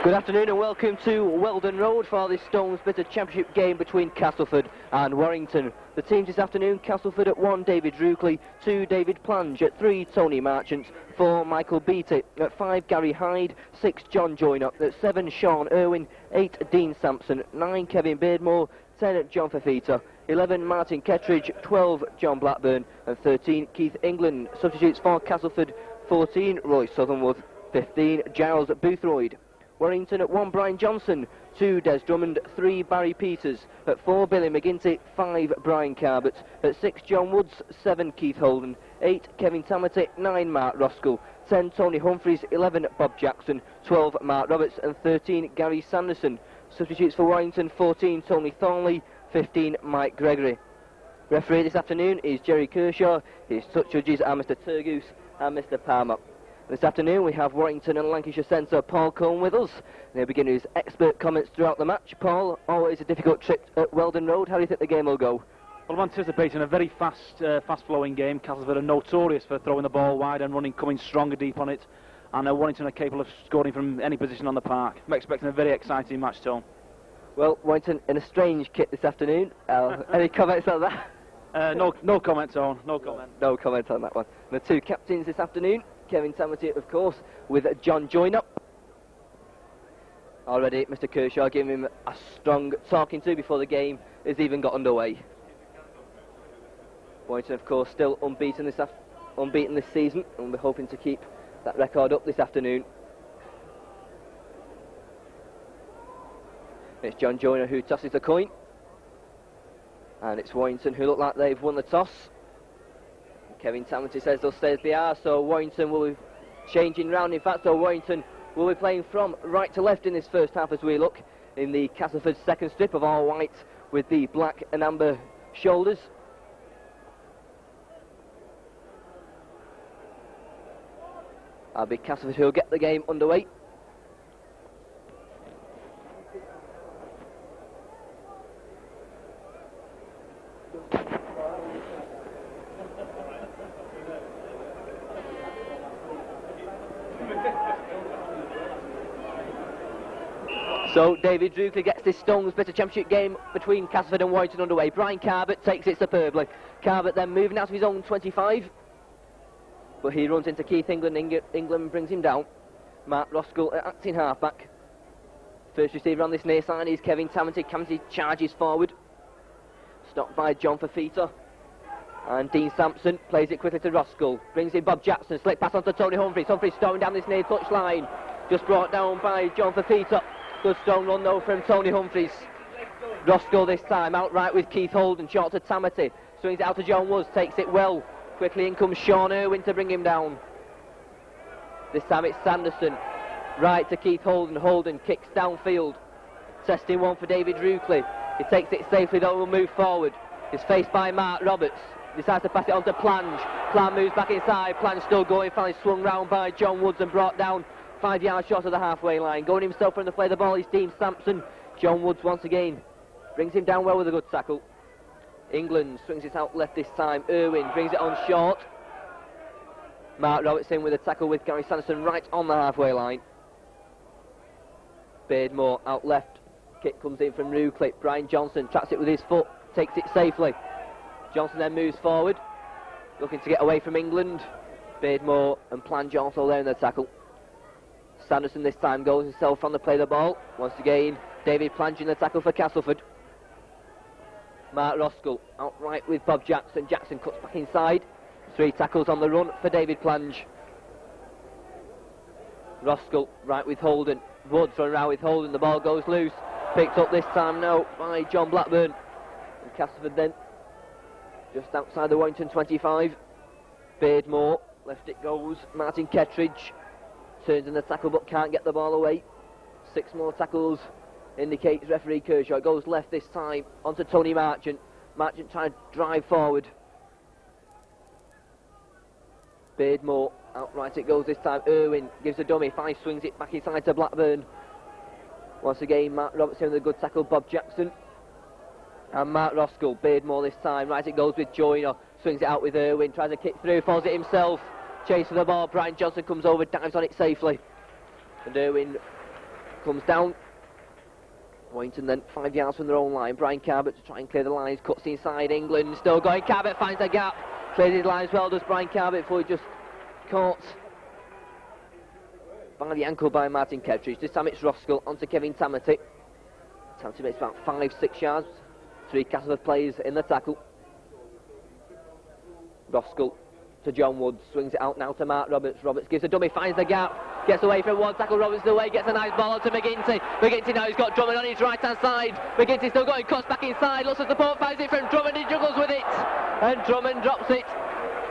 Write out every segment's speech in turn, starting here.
Good afternoon and welcome to Weldon Road for this Stones Bitter Championship game between Castleford and Warrington. The teams this afternoon: Castleford at 1, David Ruckley; 2, David Plange; at 3, Tony Marchant; 4, Michael Beattie; at 5, Gary Hyde; 6, John Joyner; at 7, Sean Irwin; 8, Dean Sampson; 9, Kevin Beardmore; 10, John Fafita; 11, Martin Kettridge; 12, John Blackburn; and 13, Keith England. Substitutes for Castleford: 14, Roy Southernwood; 15, Giles Boothroyd. Warrington at 1, Brian Johnson; 2, Des Drummond; 3, Barry Peters; at 4, Billy McGinty; 5, Brian Carbett; at 6, John Woods; 7, Keith Holden; 8, Kevin Tamati; 9, Mark Roskell; 10, Tony Humphreys; 11, Bob Jackson; 12, Mark Roberts; and 13, Gary Sanderson. Substitutes for Warrington: 14, Tony Thornley; 15, Mike Gregory. Referee this afternoon is Jerry Kershaw. His touch judges are Mr Turgoose and Mr Palmer. This afternoon we have Warrington and Lancashire centre Paul Cohn with us. He'll begin his expert comments throughout the match. Paul, always a difficult trip at Weldon Road. How do you think the game will go? Well, I'm anticipating a very fast-flowing game. Castleford are notorious for throwing the ball wide and running, coming strong and deep on it. And Warrington are capable of scoring from any position on the park. I'm expecting a very exciting match, Tom. Well, Warrington in a strange kit this afternoon. Any comments on that? No comment, Tom. No comment. No comment on that one. And the two captains this afternoon: Kevin Tamati, of course, with John Joyner. Already Mr Kershaw giving him a strong talking to before the game has even got underway. Warrington, of course, still unbeaten this season, and we're hoping to keep that record up this afternoon. It's John Joyner who tosses the coin, and it's Warrington who look like they've won the toss. Kevin Tamati says they'll stay as they are, so Warrington will be changing round. In fact, so Warrington will be playing from right to left in this first half as we look in the Castleford second strip of all white with the black and amber shoulders. I'll be Castleford who'll get the game underway. So David Ruckley gets this Stones Bitter Championship game between Castleford and Warrington underway. Brian Carbett takes it superbly. Carbett then moving out of his own 25. But he runs into Keith England. England brings him down. Mark Roskell acting halfback. First receiver on this near side is Kevin Tamati. Tamati charges forward. Stopped by John Fafita. And Dean Sampson plays it quickly to Roskell. Brings in Bob Jackson. Slick pass on to Tony Humphreys. Humphreys storming down this near touch line. Just brought down by John Fafita. Good strong run though from Tony Humphreys. Roskell this time outright with Keith Holden. Short to Tamati. Swings it out to John Woods. Takes it well. Quickly in comes Sean Irwin to bring him down. This time it's Sanderson. Right to Keith Holden. Holden kicks downfield. Testing one for David Ruckley. He takes it safely though, will move forward. He's faced by Mark Roberts. Decides to pass it on to Plange. Plange moves back inside. Plange still going. Finally swung round by John Woods and brought down 5 yards short of the halfway line. Going himself from the play the ball is Dean Sampson. John Woods once again brings him down well with a good tackle. England swings it out left this time. Irwin brings it on short. Mark Robertson with a tackle with Gary Sanderson right on the halfway line. Beardmore out left. Kick comes in from Ruckley. Brian Johnson traps it with his foot. takes it safely. Johnson then moves forward, looking to get away from England. Beardmore and Plange also there in the tackle. Sanderson this time goes himself on the play of the ball. Once again, David Plange in the tackle for Castleford. Mark Roskell outright with Bob Jackson. Jackson cuts back inside. 3 tackles on the run for David Plange. Roskell right with Holden. Woods run around with Holden. The ball goes loose. Picked up this time now by John Blackburn. And Castleford then just outside the Warrington 25. Beardmore, left it goes. Martin Kettridge turns in the tackle but can't get the ball away. 6 more tackles indicates referee Kershaw. Goes left this time onto Tony Marchant. Marchant trying to drive forward. Beardmore, outright it goes this time. Irwin gives a dummy. 5 swings it back inside to Blackburn. Once again, Mark Robertson with a good tackle. Bob Jackson. And Mark Roskell. Beardmore this time. Right it goes with Joyner. Swings it out with Irwin. Tries to kick through. Falls it himself. Chase for the ball. Brian Johnson comes over. Dives on it safely. And Irwin comes down. Warrington then 5 yards from their own line. Brian Carbett to try and clear the lines. Cuts inside England. Still going. Carbett finds a gap. Clears his lines well. Does Brian Carbett before he just caught by the ankle by Martin Kettridge. This time it's Roskell onto Kevin Tamati. Tamati makes about 5-6 yards. 3 Castleford players in the tackle. Roskell to John Woods. Swings it out now to Mark Roberts. Roberts gives a dummy. Finds the gap. Gets away from one tackle. Roberts away. Gets a nice ball onto McGinty. McGinty now he's got Drummond on his right hand side. McGinty still going. Cuts back inside. Looks at the support. Finds it from Drummond. He juggles with it. And Drummond drops it.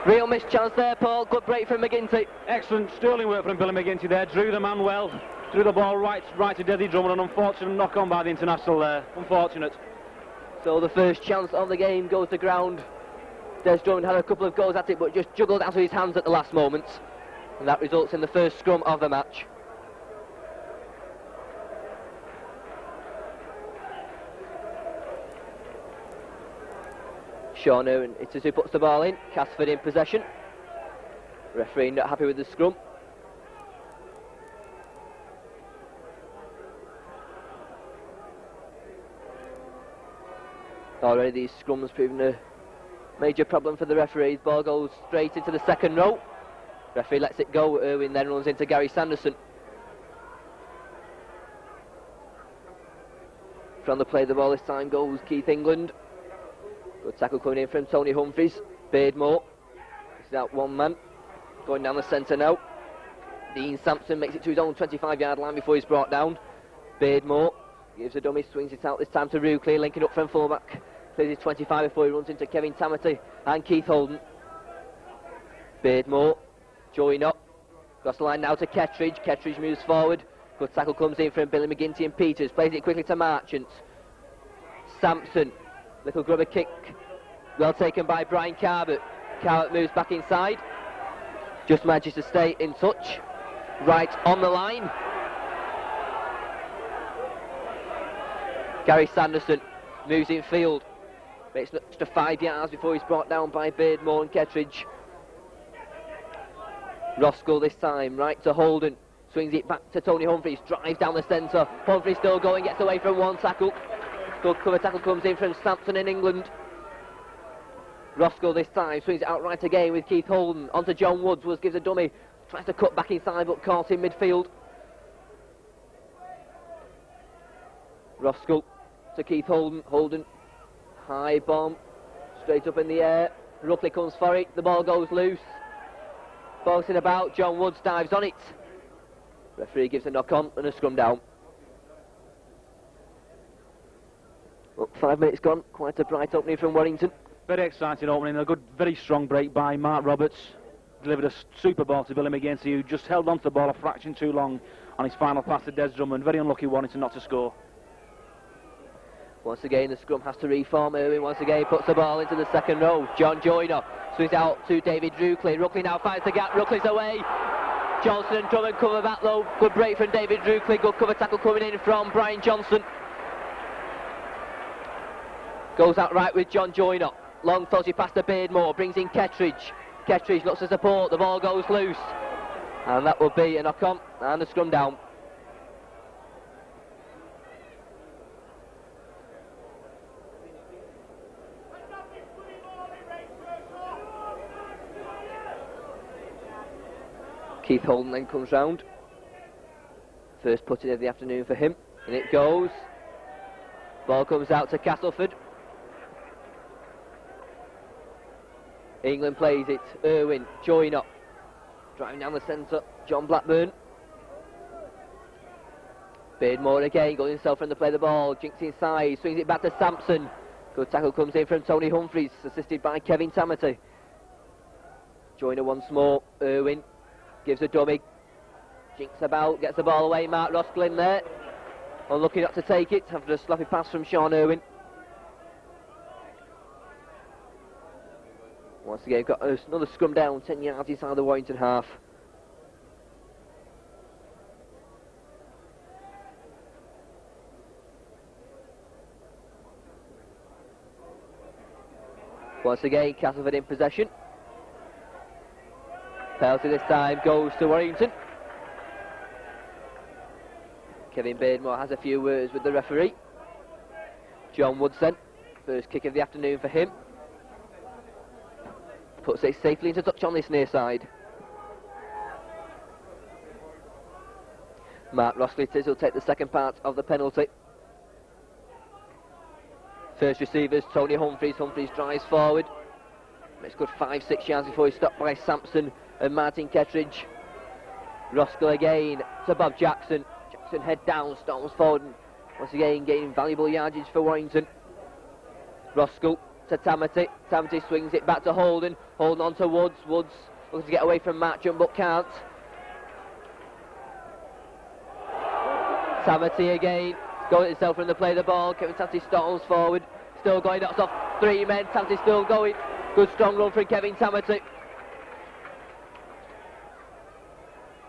Real missed chance there, Paul. Good break from McGinty. Excellent sterling work from Billy McGinty there. Drew the man well. Drew the ball right to Deddy Drummond. An unfortunate knock on by the international there. Unfortunate. So the first chance of the game goes to ground. Des Drummond had a couple of goes at it, but just juggled out of his hands at the last moment. And that results in the first scrum of the match. Sean Irwin, it's who puts the ball in. Castleford in possession. Referee not happy with the scrum. Already these scrums proving a major problem for the referees. Ball goes straight into the second row. Referee lets it go. Irwin then runs into Gary Sanderson. From the play of the ball this time goes Keith England. Good tackle coming in from Tony Humphries. Beardmore. This is out one man. Going down the centre now. Dean Sampson makes it to his own 25-yard line before he's brought down. Beardmore gives a dummy, swings it out this time to Rucley, linking up from fullback. Clears his 25 before he runs into Kevin Tamati and Keith Holden. Beardmore, join up. Across the line now to Kettridge. Kettridge moves forward. Good tackle comes in from Billy McGinty and Peters. Plays it quickly to Marchant. Sampson. Little grubber kick. Well taken by Brian Carbett. Carbett moves back inside. Just manages to stay in touch. Right on the line. Gary Sanderson moves in field. Makes an extra 5 yards before he's brought down by Beardmore and Kettridge. Roskell this time, right to Holden. Swings it back to Tony Humphries. Drives down the centre. Humphries still going, gets away from one tackle. Good cover tackle comes in from Sampson in England. Roskell this time swings it out right again with Keith Holden. Onto John Woods. Woods gives a dummy. Tries to cut back inside but caught in midfield. Roskell to Keith Holden. Holden. High bomb. Straight up in the air. Ruckley comes for it. The ball goes loose. Bouncing about. John Woods dives on it. Referee gives a knock on and a scrum down. Well, 5 minutes gone. Quite a bright opening from Warrington. Very exciting opening. A good, very strong break by Mark Roberts. Delivered a super ball to Billy McGinty, who just held on to the ball a fraction too long on his final pass to Des Drummond. Very unlucky Warrington not to score. Once again, the scrum has to reform. Irwin once again puts the ball into the second row. John Joyner swings out to David Rucley. Rucley now finds the gap. Rucley's away. Johnson and Drummond cover back low. Good break from David Rucley. Good cover tackle coming in from Brian Johnson. Goes out right with John Joyner. Long tossy pass to Beardmore. Brings in Kettridge. Kettridge looks to support. The ball goes loose. And that will be a knock on and a scrum down. Keith Holden then comes round. First putting of the afternoon for him. And it goes. Ball comes out to Castleford. England plays it. Irwin, Joyner. Driving down the centre. John Blackburn. Beardmore again, going himself from the play of the ball. Jinks inside, swings it back to Sampson. Good tackle comes in from Tony Humphries, assisted by Kevin Tamati. Joyner once more. Irwin gives a dummy. Jinks about, gets the ball away. Mark Roskell in there. Unlucky not to take it after a sloppy pass from Sean Irwin. Once again, got another scrum down, 10 yards inside the Warrington half. Once again, Castleford in possession. Penalty this time goes to Warrington. Kevin Beardmore has a few words with the referee. John Woodson, first kick of the afternoon for him. Puts it safely into touch on this near side. Mark Rossley will take the second part of the penalty. First receivers, Tony Humphries. Humphries drives forward. Makes good 5-6 yards before he's stopped by Sampson and Martin Kettridge. Roskell again to Bob Jackson. Jackson head down, storms forward, and once again gaining valuable yardage for Warrington. Roskell to Tamati. Tamati swings it back to Holden. Holden on to Woods. Woods looks to get away from Marchant but can't. Tamati again. Going himself from the play of the ball. Kevin Tamati storms forward. Still going, knocks off 3 men. Tamati still going. Good strong run from Kevin Tamati.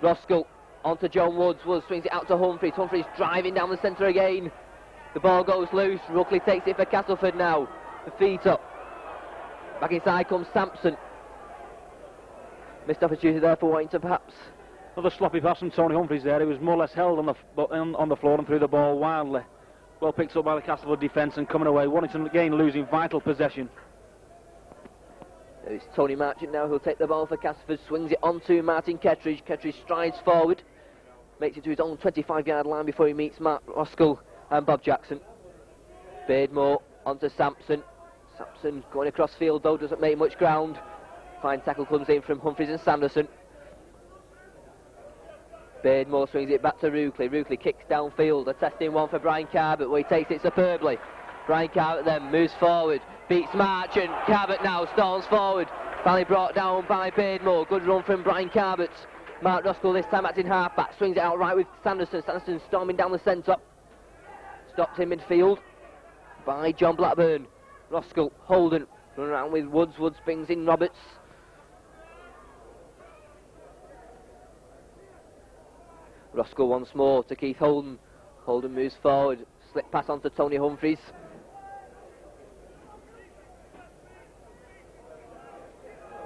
Roskell onto John Woods. Woods swings it out to Humphries. Humphries driving down the centre again. The ball goes loose. Ruckley takes it for Castleford now. The feet up. Back inside comes Sampson. Missed opportunity there for Warrington perhaps. Another sloppy pass from Tony Humphries there. He was more or less held on the floor and threw the ball wildly. Well picked up by the Castleford defence and coming away. Warrington again losing vital possession. It's Tony Marchant now who'll take the ball for Castleford. Swings it on to Martin Kettridge. Kettridge strides forward. Makes it to his own 25-yard line before he meets Mark Roskell and Bob Jackson. Beardmore onto Sampson. Sampson going across field though, doesn't make much ground. Fine tackle comes in from Humphries and Sanderson. Beardmore swings it back to Ruckley. Ruckley kicks downfield. A testing one for Brian Carbett, where he takes it superbly. Brian Carbett then moves forward, beats Marchant. Carbett now storms forward. Finally brought down by Beardmore. Good run from Brian Carbett. Mark Roskell this time acting half-back. Swings it out right with Sanderson. Sanderson storming down the centre. Stopped in midfield by John Blackburn. Roskell, Holden, run around with Woods. Woods brings in Roberts. Roskell once more to Keith Holden. Holden moves forward. Slip pass on to Tony Humphries.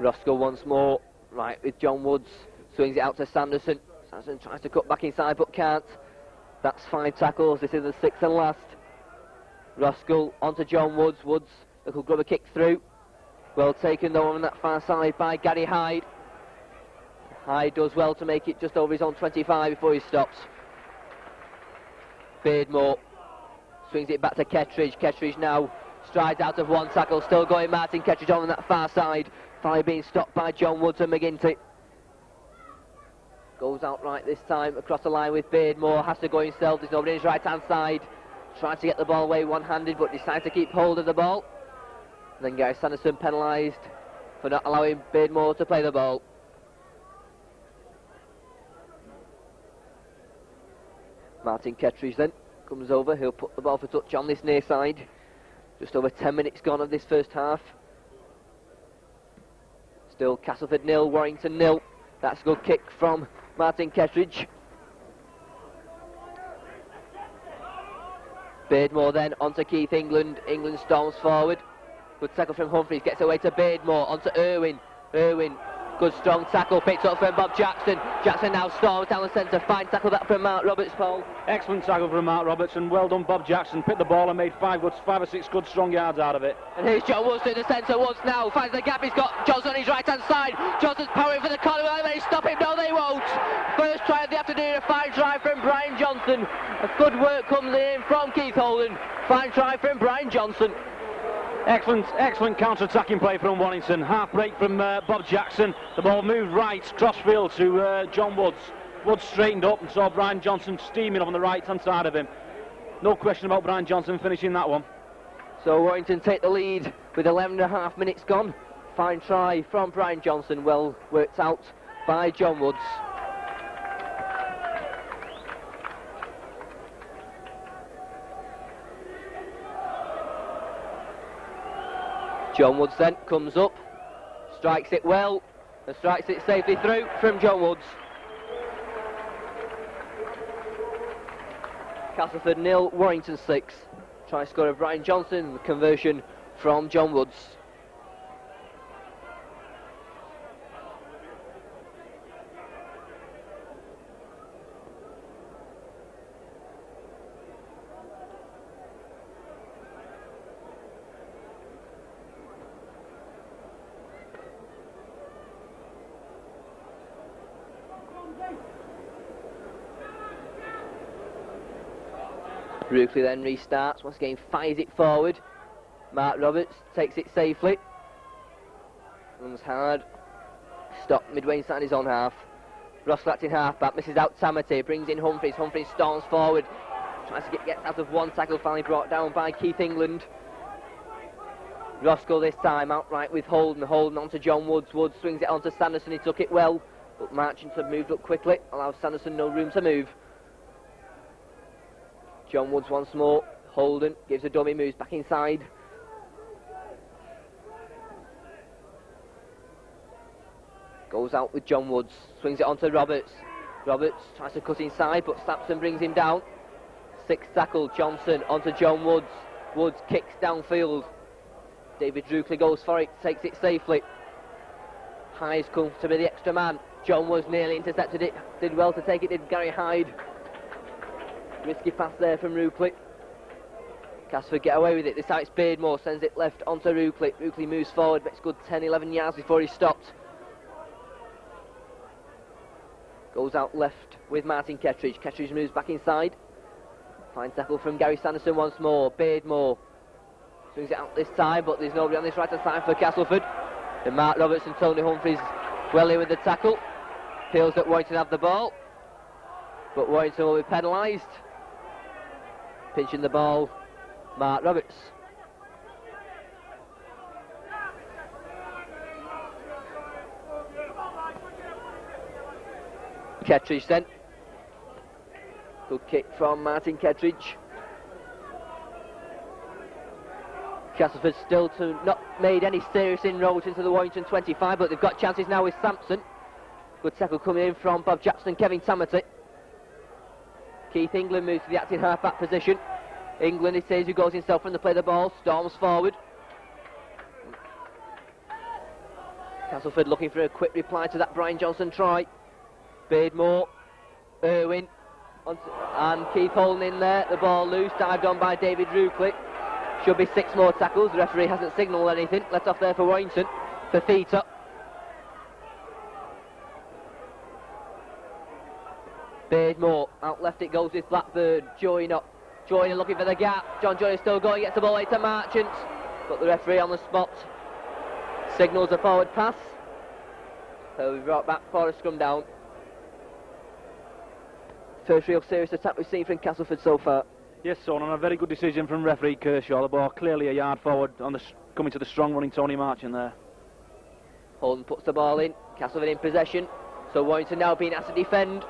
Roskell once more. Right with John Woods. Swings it out to Sanderson. Sanderson tries to cut back inside but can't. That's 5 tackles. This is the 6th and last. Roskell onto John Woods. Woods, little grubber kick through. Well taken though on that far side by Gary Hyde. Hyde does well to make it just over his own 25 before he stops. Beardmore swings it back to Kettridge. Kettridge now strides out of one tackle. Still going Martin Kettridge on that far side. Finally being stopped by John Woods and McGinty. Goes out right this time across the line with Beardmore. Has to go himself. There's nobody on his right hand side. Trying to get the ball away one-handed but decides to keep hold of the ball. And then Gary Sanderson penalised for not allowing Beardmore to play the ball. Martin Kettridge then comes over. He'll put the ball for touch on this near side. Just over 10 minutes gone of this first half. Still Castleford 0, Warrington 0. That's a good kick from Martin Kettridge. Beardmore then onto Keith England. England storms forward. Good tackle from Humphries. Gets away to Beardmore. Onto Irwin. Irwin Good strong tackle picked up from Bob Jackson. Jackson now storms down the centre. Fine tackle that from Mark Roberts, Paul. Excellent tackle from Mark Roberts, and well done Bob Jackson. Picked the ball and made 5 or 6 good strong yards out of it. And here's John Woods to the centre. Woods now finds the gap. He's got Johnson on his right hand side. Johnson's powering for the corner. Will they stop him? No, they won't. First try of the afternoon. A fine try from Brian Johnson. A good work comes in from Keith Holden. Fine try from Brian Johnson. Excellent counter-attacking play from Warrington. Half break from Bob Jackson. The ball moved right, crossfield to John Woods. Woods straightened up and saw Brian Johnson steaming up on the right-hand side of him. No question about Brian Johnson finishing that one. So Warrington take the lead with 11.5 minutes gone. Fine try from Brian Johnson, well worked out by John Woods. John Woods then comes up, strikes it well, and strikes it safely through from John Woods. Castleford 0, Warrington 6. Try score of Brian Johnson, conversion from John Woods. Ruckley then restarts, once again fires it forward. Mark Roberts takes it safely. Runs hard. Stop midway inside his own half. Ross Clacton half back, misses out Tamati, brings in Humphries. Humphries storms forward. Tries to get out of one tackle, finally brought down by Keith England. Roscoe this time outright with Holden. Holden onto John Woods. Woods swings it onto Sanderson, he took it well. But Marchant had moved up quickly, allows Sanderson no room to move. John Woods once more. Holden gives a dummy, moves back inside. Goes out with John Woods. Swings it onto Roberts. Roberts tries to cut inside, but Sampson brings him down. Sixth tackle, Johnson onto John Woods. Woods kicks downfield. David Ruckley goes for it, takes it safely. Hyde's come to be the extra man. John Woods nearly intercepted it. Did well to take it, did Gary Hyde. Risky pass there from Ruckley. Castleford get away with it. This time it's Beardmore, sends it left onto Ruckley. Ruckley moves forward, makes good 10-11 yards before he stopped. Goes out left with Martin Kettridge. Kettridge moves back inside. Fine tackle from Gary Sanderson once more. Beardmore swings it out this time, but there's nobody on this right hand side for Castleford. And Mark Roberts and Tony Humphries well in with the tackle. Feels that Warrington have the ball, but Warrington will be penalised. Pinching the ball, Mark Roberts. Kettridge then. Good kick from Martin Kettridge. Castleford still to not made any serious inroads into the Warrington 25, but they've got chances now with Sampson. Good tackle coming in from Bob Jackson, Kevin Tamati. Keith England moves to the acting half-back position. England, it says, who goes himself from the play the ball, storms forward. Castleford looking for a quick reply to that Brian Johnson try. Beardmore, Irwin, and Keith Holden in there. The ball loose, dived on by David Ruckley. Should be 6 more tackles. The referee hasn't signalled anything. Let off there for Warrington. For Theta. Beardmore, out left it goes with Blackburn. Joyner looking for the gap. John Joyner still going, gets the ball away to Marchant. But the referee on the spot signals a forward pass. So we brought back for a scrum down. First real serious attack we've seen from Castleford so far. Yes, son, and a very good decision from referee Kershaw. The ball clearly a yard forward on the coming to the strong running Tony Marchant there. Holden puts the ball in. Castleford in possession. So Warrington now being asked to defend.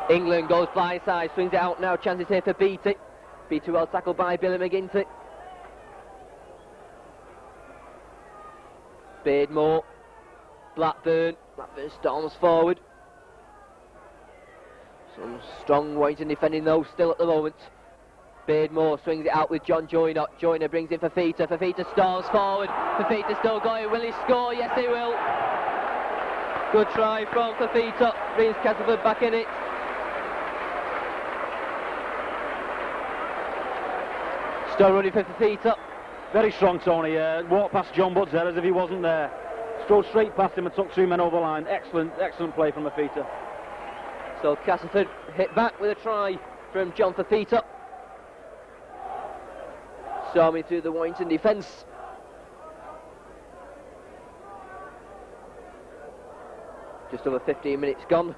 England goes blindside, swings it out now. Chances here for Beatty. Beatty well tackled by Billy McGinty. Beardmore. Blackburn storms forward. Some strong Warrington defending though still at the moment. Beardmore swings it out with John Joyner. Joyner brings in Fafita. Fafita storms forward. Fafita still going. Will he score? Yes, he will. Good try from Fafita. Brings Castleford back in it. Still running for Fafita. Very strong, Tony. Walked past John Budds there as if he wasn't there. Strode straight past him and took 2 men over the line. Excellent play from Fafita. So Castleford hit back with a try from John Fafita. Storming through the Warrington defence. Just over 15 minutes gone.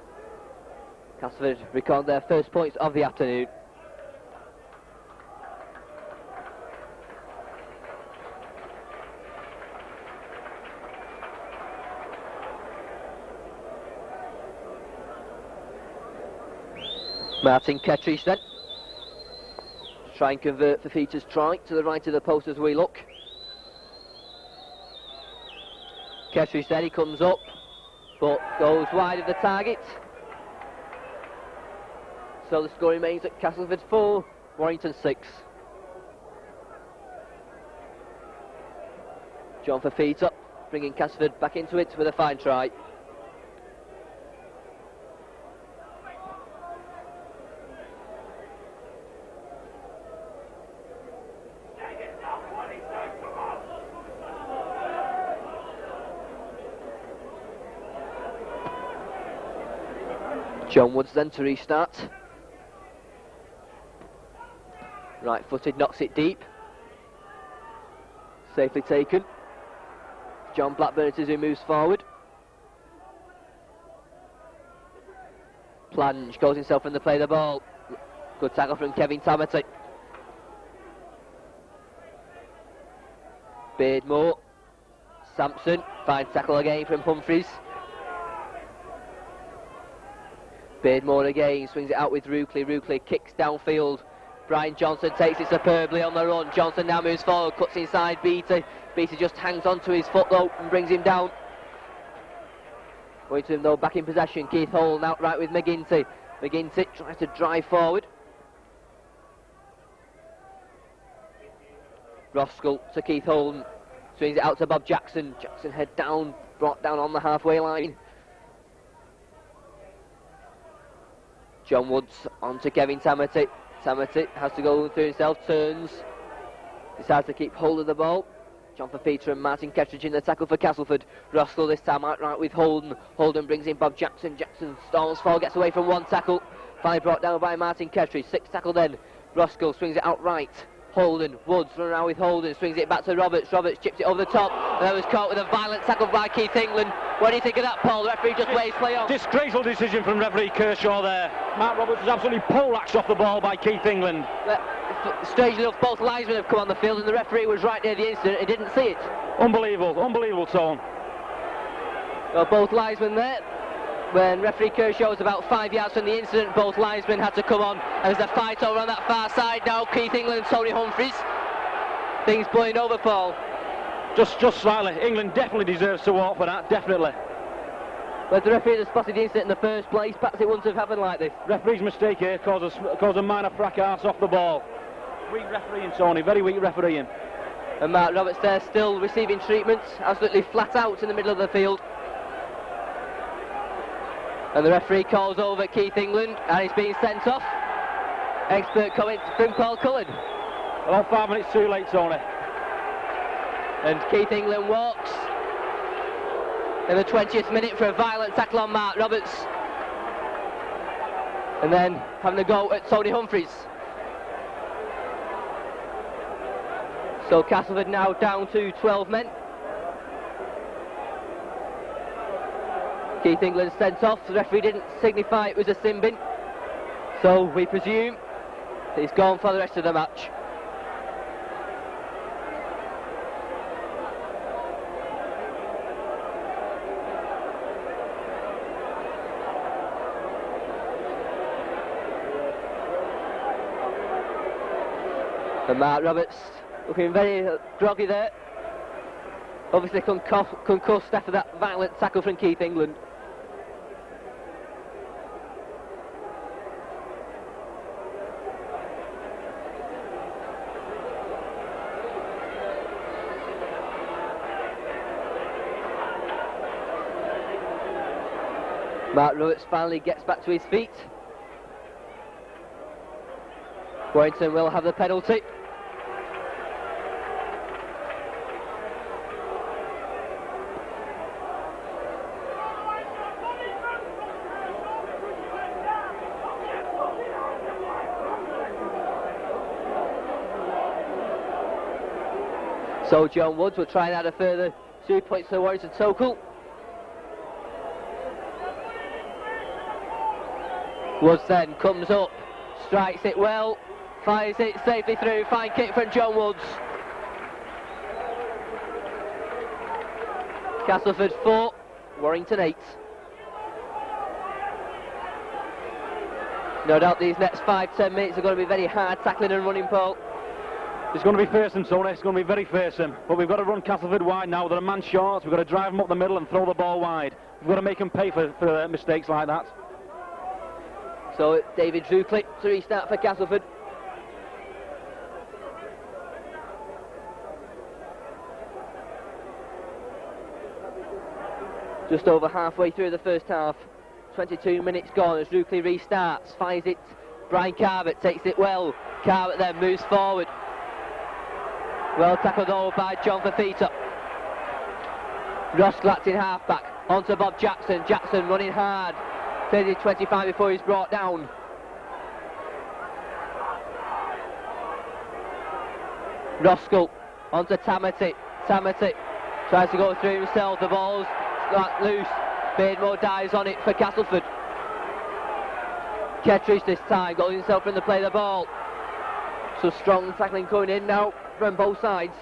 Castleford record their first points of the afternoon. Martin Kettridge then. Try and convert Fafita's try to the right of the post as we look. Kettridge then, he comes up, but goes wide of the target. So the score remains at Castleford 4, Warrington 6. John Fafita bringing Castleford back into it with a fine try. John Woods then to restart. Right footed, knocks it deep. Safely taken. John Blackburn it is who moves forward. Plange goes himself in the play of the ball. Good tackle from Kevin Tamati. Beardmore. Sampson. Fine tackle again from Humphreys. Beardmore again, swings it out with Ruckley. Ruckley kicks downfield. Brian Johnson takes it superbly on the run. Johnson now moves forward, cuts inside Beattie. Beattie just hangs onto his foot though and brings him down. Going to him though, back in possession. Keith Holden outright with McGinty. McGinty tries to drive forward. Roskell to Keith Holden. Swings it out to Bob Jackson. Jackson head down, brought down on the halfway line. John Woods on to Kevin Tamati. Tamati has to go through himself, turns, decides to keep hold of the ball. John Fafita and Martin Kettridge in the tackle for Castleford. Roskell this time outright with Holden. Holden brings in Bob Jackson. Jackson storms forward, gets away from one tackle. Finally brought down by Martin Kettridge. 6th tackle then. Roskell swings it outright. Holden, Woods run around with Holden, swings it back to Roberts. Roberts chips it over the top, and then was caught with a violent tackle by Keith England. What do you think of that, Paul? The referee just waves play on. Disgraceful decision from referee Kershaw there. Matt Roberts was absolutely poleaxed off the ball by Keith England. Strangely enough, both linesmen have come on the field, and the referee was right near the incident. He didn't see it. Unbelievable, Tone. Well, both linesmen there. When referee Kershaw was about 5 yards from the incident, both linesmen had to come on. And there's a fight over on that far side now. Keith England and Tony Humphreys. Things blowing over, Paul. Just slightly. England definitely deserves to walk for that, definitely. But the referee had spotted the incident in the first place. Perhaps it wouldn't have happened like this. Referee's mistake here caused a minor fracas off the ball. Weak refereeing, Tony. Very weak refereeing. And Mark Roberts there still receiving treatment. Absolutely flat out in the middle of the field. And the referee calls over Keith England, and he's being sent off. Expert comment from Paul Cullen. About 5 minutes too late, Tony. And Keith England walks in the 20th minute for a violent tackle on Mark Roberts. And then having a go at Tony Humphreys. So Castleford now down to 12 men. Keith England sent off. The referee didn't signify it was a sin bin, so we presume he's gone for the rest of the match. And Mark Roberts looking very groggy there. Obviously concussed after that violent tackle from Keith England. Mark Roberts finally gets back to his feet. Warrington will have the penalty. So John Woods will try and add a further 2 points to the Warrington total. Woods then comes up, strikes it well, fires it safely through, fine kick from John Woods. Castleford 4, Warrington 8. No doubt these next 5-10 minutes are going to be very hard tackling and running, Paul. It's going to be fearsome, Tony. It's going to be very fearsome. But we've got to run Castleford wide now. They're a man short. We've got to drive them up the middle and throw the ball wide. We've got to make them pay for mistakes like that. So David Zucli to restart for Castleford. Just over halfway through the first half. 22 minutes gone as Zucli restarts. Finds it. Brian Carvett takes it well. Carvett then moves forward. Well tackled though by John Fafita. Ross Glatz in half-back. On to Bob Jackson. Jackson running hard. 30-25 before he's brought down. Roskell on to Tamati. Tamati tries to go through himself. The ball's loose. Beardmore dives on it for Castleford. Kettridge this time got himself in the play of the ball. So strong tackling coming in now from both sides.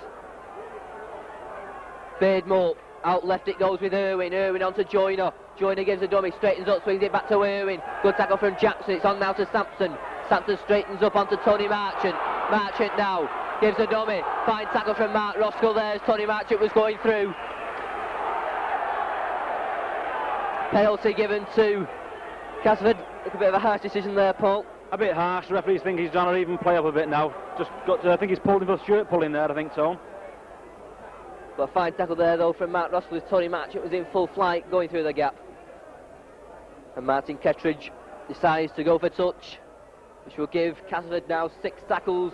Beardmore out left it goes with Irwin. Irwin on to Joyner. Joyner gives a dummy, straightens up, swings it back to Irwin. Good tackle from Jackson. It's on now to Sampson. Sampson straightens up onto Tony Marchant. Marchant now gives a dummy. Fine tackle from Mark Roskell there as Tony Marchant was going through. Penalty given to Castleford. A bit of a harsh decision there, Paul. A bit harsh. The referees think he's trying to even play up a bit now. Just got to, I think he's pulled him for shirt pulling there, I think so. But a fine tackle there though from Mark Roskell as Tony Marchant was in full flight going through the gap. And Martin Kettridge decides to go for touch, which will give Castleford now 6 tackles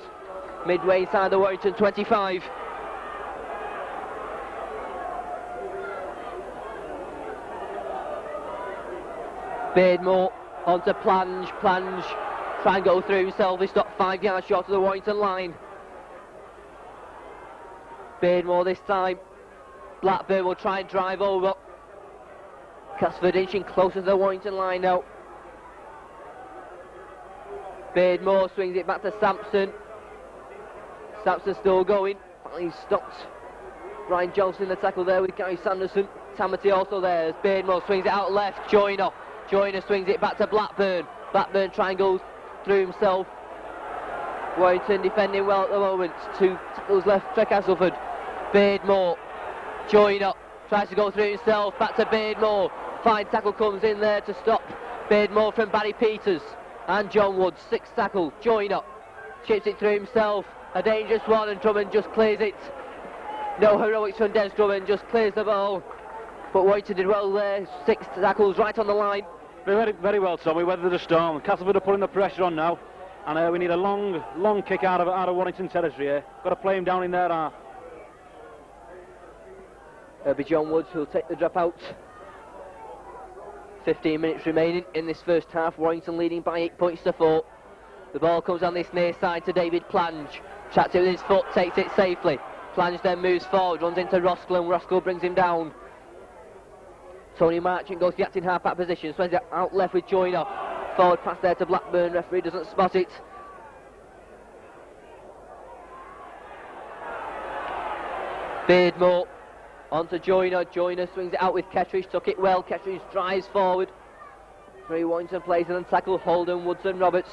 midway inside the Warrington 25. Beardmore onto Plange, try and go through himself. He stopped 5 yards short of the Warrington line. Beardmore this time. Blackburn will try and drive over. Castleford inching closer to the Warrington line now. Beardmore swings it back to Sampson. Sampson still going. He's stopped Brian Johnson in the tackle there with Gary Sanderson. Tamati also there as Beardmore swings it out left. Joyner swings it back to Blackburn. Blackburn try and go through himself. Warrington defending well at the moment. 2 tackles left for Castleford. Beardmore. Joyner tries to go through himself. Back to Beardmore. Fine tackle comes in there to stop Beardmore from Barry Peters. And John Woods. 6 tackle. Joyner chips it through himself. A dangerous one and Drummond just clears it. No heroics from Des Drummond. Just clears the ball. But Warrington did well there. 6 tackles right on the line. Very, very well, Tom. We weathered the storm. Castleford are putting the pressure on now, and we need a long kick out of Warrington territory here. Got to play him down in their half. It'll be John Woods who'll take the drop out. 15 minutes remaining in this first half. Warrington leading by 8 points to 4. The ball comes on this near side to David Plange. Chats it with his foot, takes it safely. Plange then moves forward, runs into Roskell, and Roskell brings him down. Tony Marchant goes to the acting half-back position, swings it out left with Joyner. Forward pass there to Blackburn, referee doesn't spot it. Beardmore on to Joyner. Joyner swings it out with Kettridge, took it well. Kettridge drives forward. 3 Warrington players and tackle Holden, Woods and Roberts.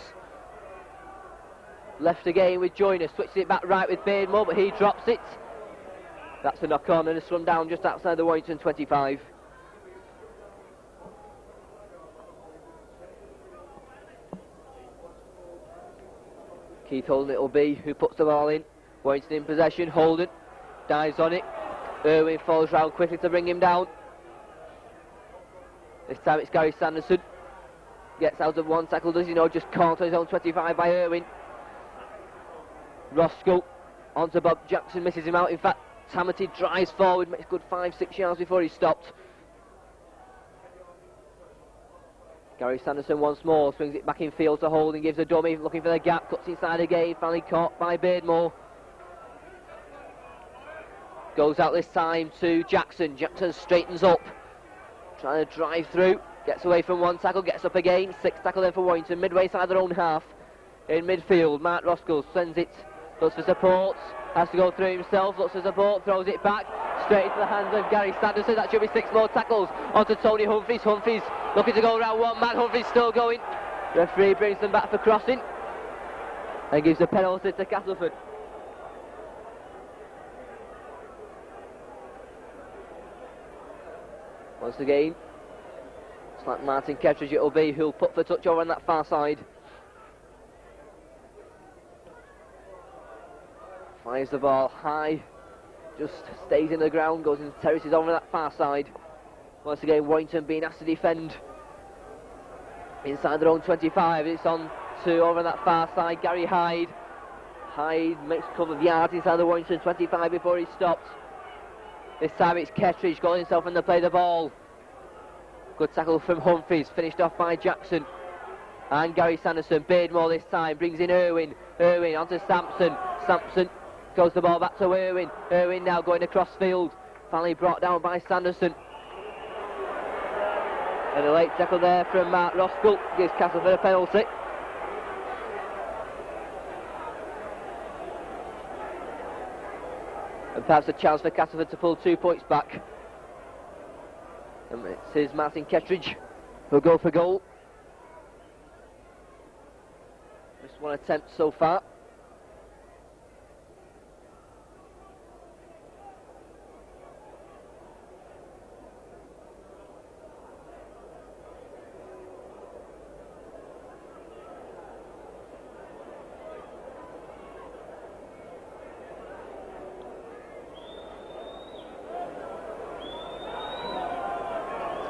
Left again with Joyner, switches it back right with Beardmore, but he drops it. That's a knock-on and a run down just outside the Warrington 25. Keith Holden it'll be who puts the ball in. Warrington in possession. Holden dives on it. Irwin falls round quickly to bring him down. This time it's Gary Sanderson. Gets out of one tackle, does he know? Just caught on his own 25 by Irwin. Roscoe onto Bob Jackson, misses him out. In fact, Tamati drives forward, makes good 5-6 yards before he stopped. Gary Sanderson once more, swings it back in field to Holding, gives a dummy, looking for the gap, cuts inside again, finally caught by Beardmore. Goes out this time to Jackson. Jackson straightens up, trying to drive through, gets away from one tackle, gets up again. 6th tackle then for Warrington, midway side of their own half. In midfield, Mark Roscoe sends it, looks for support, has to go through himself, looks for support, throws it back, straight into the hands of Gary Sanderson. That should be 6 more tackles, onto Tony Humphries. Humphries looking to go around one man, Humphries still going. Referee brings them back for crossing, and gives a penalty to Castleford. Once again, it's like Martin Kettridge it'll be, who'll put the touch over on that far side. Fires the ball high, just stays in the ground, goes into terraces over that far side. Once again, Warrington being asked to defend inside their own 25. It's on to over that far side, Gary Hyde. Hyde makes a couple of yards inside the Warrington 25 before he stopped. This time it's Kettridge got himself in the play of the ball. Good tackle from Humphries, finished off by Jackson and Gary Sanderson. Beardmore this time brings in Irwin. Irwin onto Sampson. Sampson goes the ball back to Irwin. Irwin now going across field, finally brought down by Sanderson. And a late tackle there from Mark Roscoe gives Castleford a penalty. And perhaps a chance for Castleford to pull 2 points back. And it's his Martin Kettridge who'll go for goal. Just one attempt so far.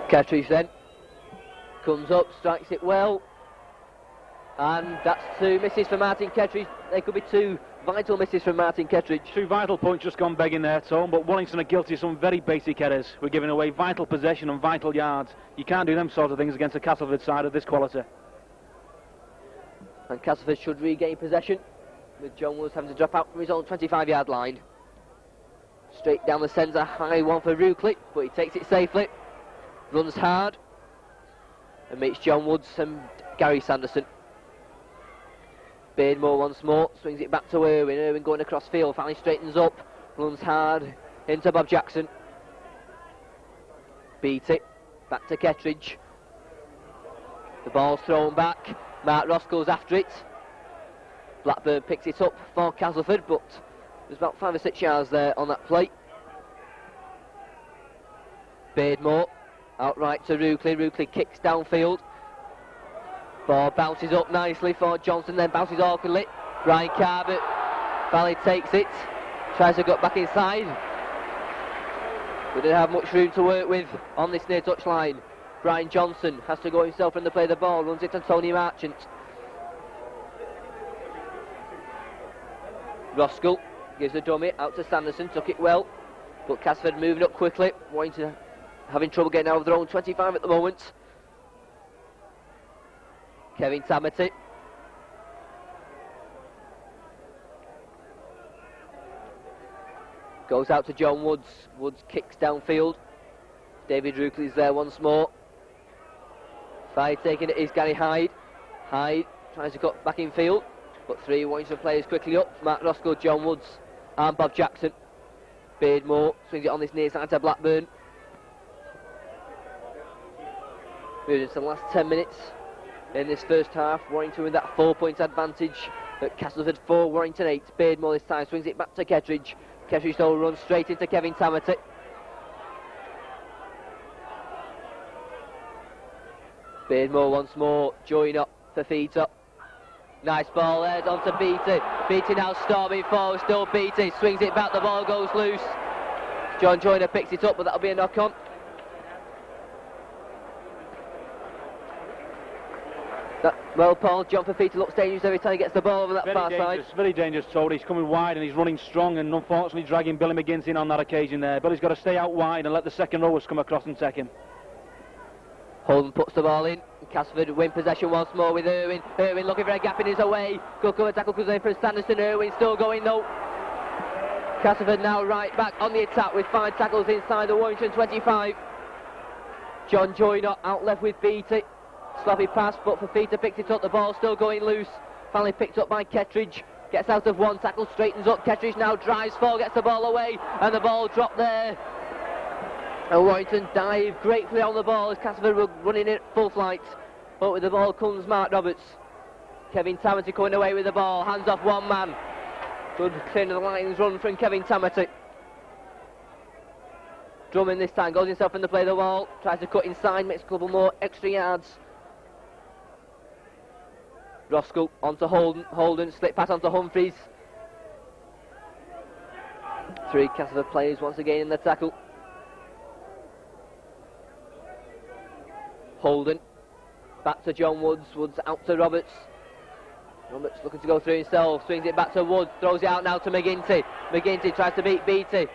Kettridge then comes up, strikes it well, and that's 2 misses for Martin Kettridge. They could be 2 vital misses from Martin Kettridge. 2 vital points just gone begging there, Tom, but Warrington are guilty of some very basic errors. We're giving away vital possession and vital yards. You can't do them sort of things against a Castleford side of this quality. And Castleford should regain possession, with John Woods having to drop out from his own 25-yard line. Straight down the centre, high one for Rucliffe, but he takes it safely. Runs hard and meets John Woods and Gary Sanderson. Beardmore once more, swings it back to Irwin. Irwin going across field, finally straightens up, runs hard into Bob Jackson. Beat it, back to Kettridge. The ball's thrown back, Mark Ross goes after it. Blackburn picks it up for Castleford, but there's about 5 or 6 yards there on that play. Beardmore outright to Rucliffe. Rucliffe kicks downfield. Ball bounces up nicely for Johnson, then bounces awkwardly. Brian Carbett finally takes it, tries to get back inside. We didn't have much room to work with on this near touch line. Brian Johnson has to go himself in the play of the ball, runs it to Tony Marchant. Roscoe gives the dummy out to Sanderson, took it well, but Casford moving up quickly, Warrington having trouble getting out of their own 25 at the moment. Kevin Tamati. Goes out to John Woods. Woods kicks downfield. David Rucliffe is there once more. Five taking it is Gary Hyde. Hyde tries to cut back in field, but 3 Warrington players quickly up. Mark Roscoe, John Woods and Bob Jackson. Beardmore swings it on this near side to Blackburn. Moving into the last 10 minutes in this first half. Warrington with that 4-point advantage at Castleford 4, Warrington 8. Beardmore this time swings it back to Kettridge. Kettridge though runs straight into Kevin Tamati. Beardmore once more, join up for feet up. Nice ball there, on to Beatty. Beatty now storming forward, still Beatty. Swings it back, the ball goes loose. John Joyner picks it up, but that'll be a knock on. Well, Paul, John Fafita looks dangerous every time he gets the ball over that far side. Very dangerous, Toad. He's coming wide and he's running strong and unfortunately dragging Billy McGinty in on that occasion there. Billy's got to stay out wide and let the second rowers come across and take him. Holden puts the ball in. Castleford win possession once more with Irwin. Irwin looking for a gap in his away. Good cover tackle comes in for Sanderson. Irwin still going though. Castleford now right back on the attack with 5 tackles inside the Warrington 25. John Joyner out left with Beattie. Sloppy pass, but Fafita picks it up. The ball still going loose. Finally picked up by Kettridge. Gets out of one tackle, straightens up. Kettridge now drives forward, gets the ball away, and the ball dropped there. And Warrington dive gratefully on the ball as Castleford were running it full flight. But with the ball comes Mark Roberts. Kevin Tamerty coming away with the ball. Hands off one man. Good turn of the lines run from Kevin Tamerty. Drummond this time goes himself in the play of the wall. Tries to cut inside, makes a couple more extra yards. Roscoe onto Holden. Holden slip pass onto Humphreys. 3 Castleford players once again in the tackle. Holden back to John Woods. Woods out to Roberts. Roberts looking to go through himself. Swings it back to Woods. Throws it out now to McGinty. McGinty tries to beat Beattie.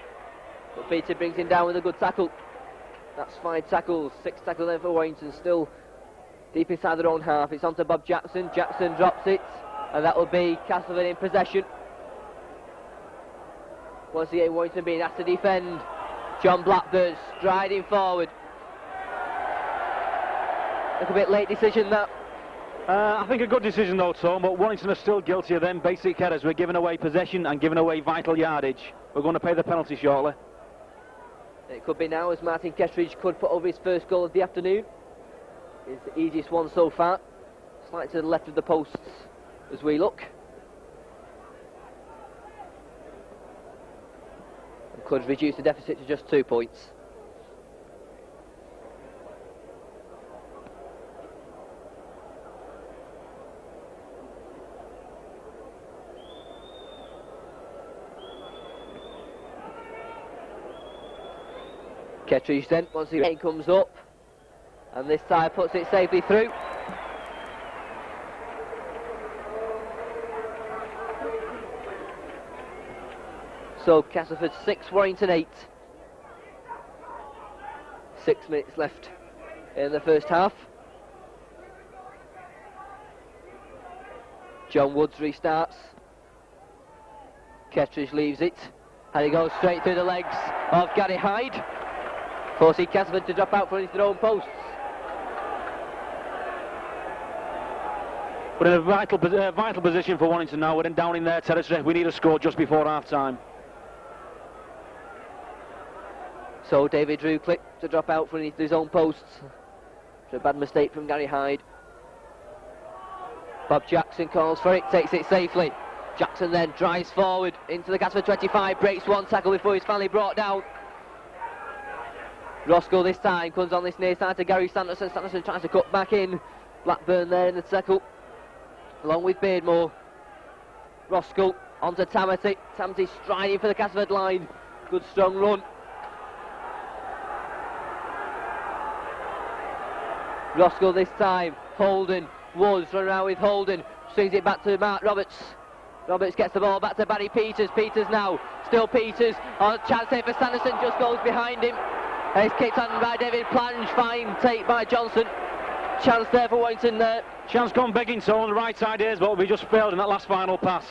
But Beattie brings him down with a good tackle. That's 5 tackles. 6 tackles then for Warrington. Still deep inside their own half. It's on to Bob Jackson. Jackson drops it. And that will be Castleford in possession. Once again, Warrington being asked to defend. John Blackburn striding forward. Look a bit late decision that. I think a good decision though, Tom, but Warrington are still guilty of them basic errors. We're giving away possession and giving away vital yardage. We're going to pay the penalty shortly. It could be now as Martin Kettridge could put over his first goal of the afternoon. It's the easiest one so far. Slightly to the left of the posts as we look. And could reduce the deficit to just 2 points. Kettridge then, once again comes up, and this time puts it safely through. So Castleford 6, Warrington 8. 6 minutes left in the first half. John Woods restarts. Kettridge leaves it, and he goes straight through the legs of Gary Hyde, forcing Castleford to drop out from their own posts. We're in a vital position for Warrington now. We're down in their territory. We need a score just before half-time. So David Drew clicked to drop out from his own posts. It's a bad mistake from Gary Hyde. Bob Jackson calls for it, takes it safely. Jackson then drives forward into the Castleford 25, breaks one tackle before he's finally brought down. Roscoe this time comes on this near side to Gary Sanderson. Sanderson tries to cut back in. Blackburn there in the tackle, along with Beardmore. Roscoe onto Tamerty. Tamerty striding for the Castleford line. Good strong run. Roscoe this time. Holden. Woods run around with Holden. Swings it back to Mark Roberts. Roberts gets the ball back to Barry Peters. Peters now. Still Peters. On chance here for Sanderson. Just goes behind him. And it's kicked on by David Plange. Fine take by Johnson. Chance there for Warrington there. Chance gone begging so on the right side is, but we just failed in that last final pass.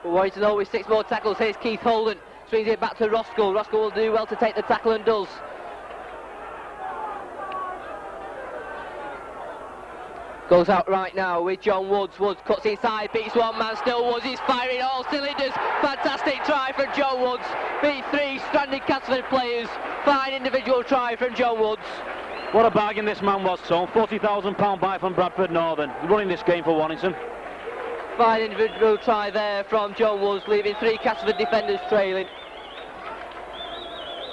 Warrington always 6 more tackles. Here's Keith Holden. Swings it back to Roscoe. Roscoe will do well to take the tackle and does. Goes out right now with John Woods. Woods cuts inside, beats one man, still Woods is firing all cylinders. Fantastic try from John Woods. Beat 3 stranded Castleford players. Fine individual try from John Woods. What a bargain this man was, Tom. £40,000 buy from Bradford Northern. Running this game for Warrington. Fine individual try there from John Woods, leaving 3 Castleford defenders trailing.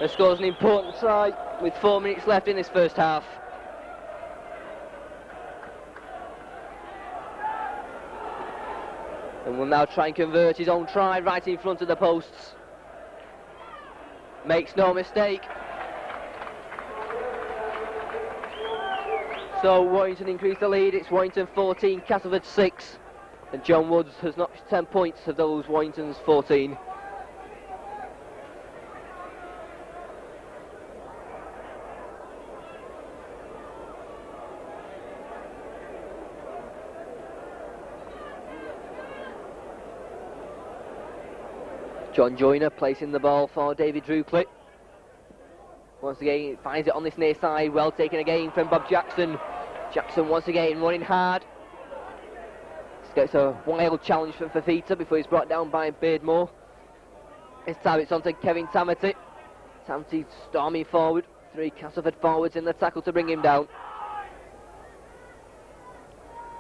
He scores an important try with 4 minutes left in this first half. And will now try and convert his own try right in front of the posts. Makes no mistake. So Warrington increased the lead. It's Warrington 14, Castleford 6. And John Woods has notched 10 points of those Warrington's 14. John Joyner placing the ball for David Drewcliffe. Once again, he finds it on this near side. Well taken again from Bob Jackson. Jackson once again running hard. This gets a wild challenge from Fafita before he's brought down by Beardmore. This time it's on to Kevin Tamati. Tamati storming forward. 3 Castleford forwards in the tackle to bring him down.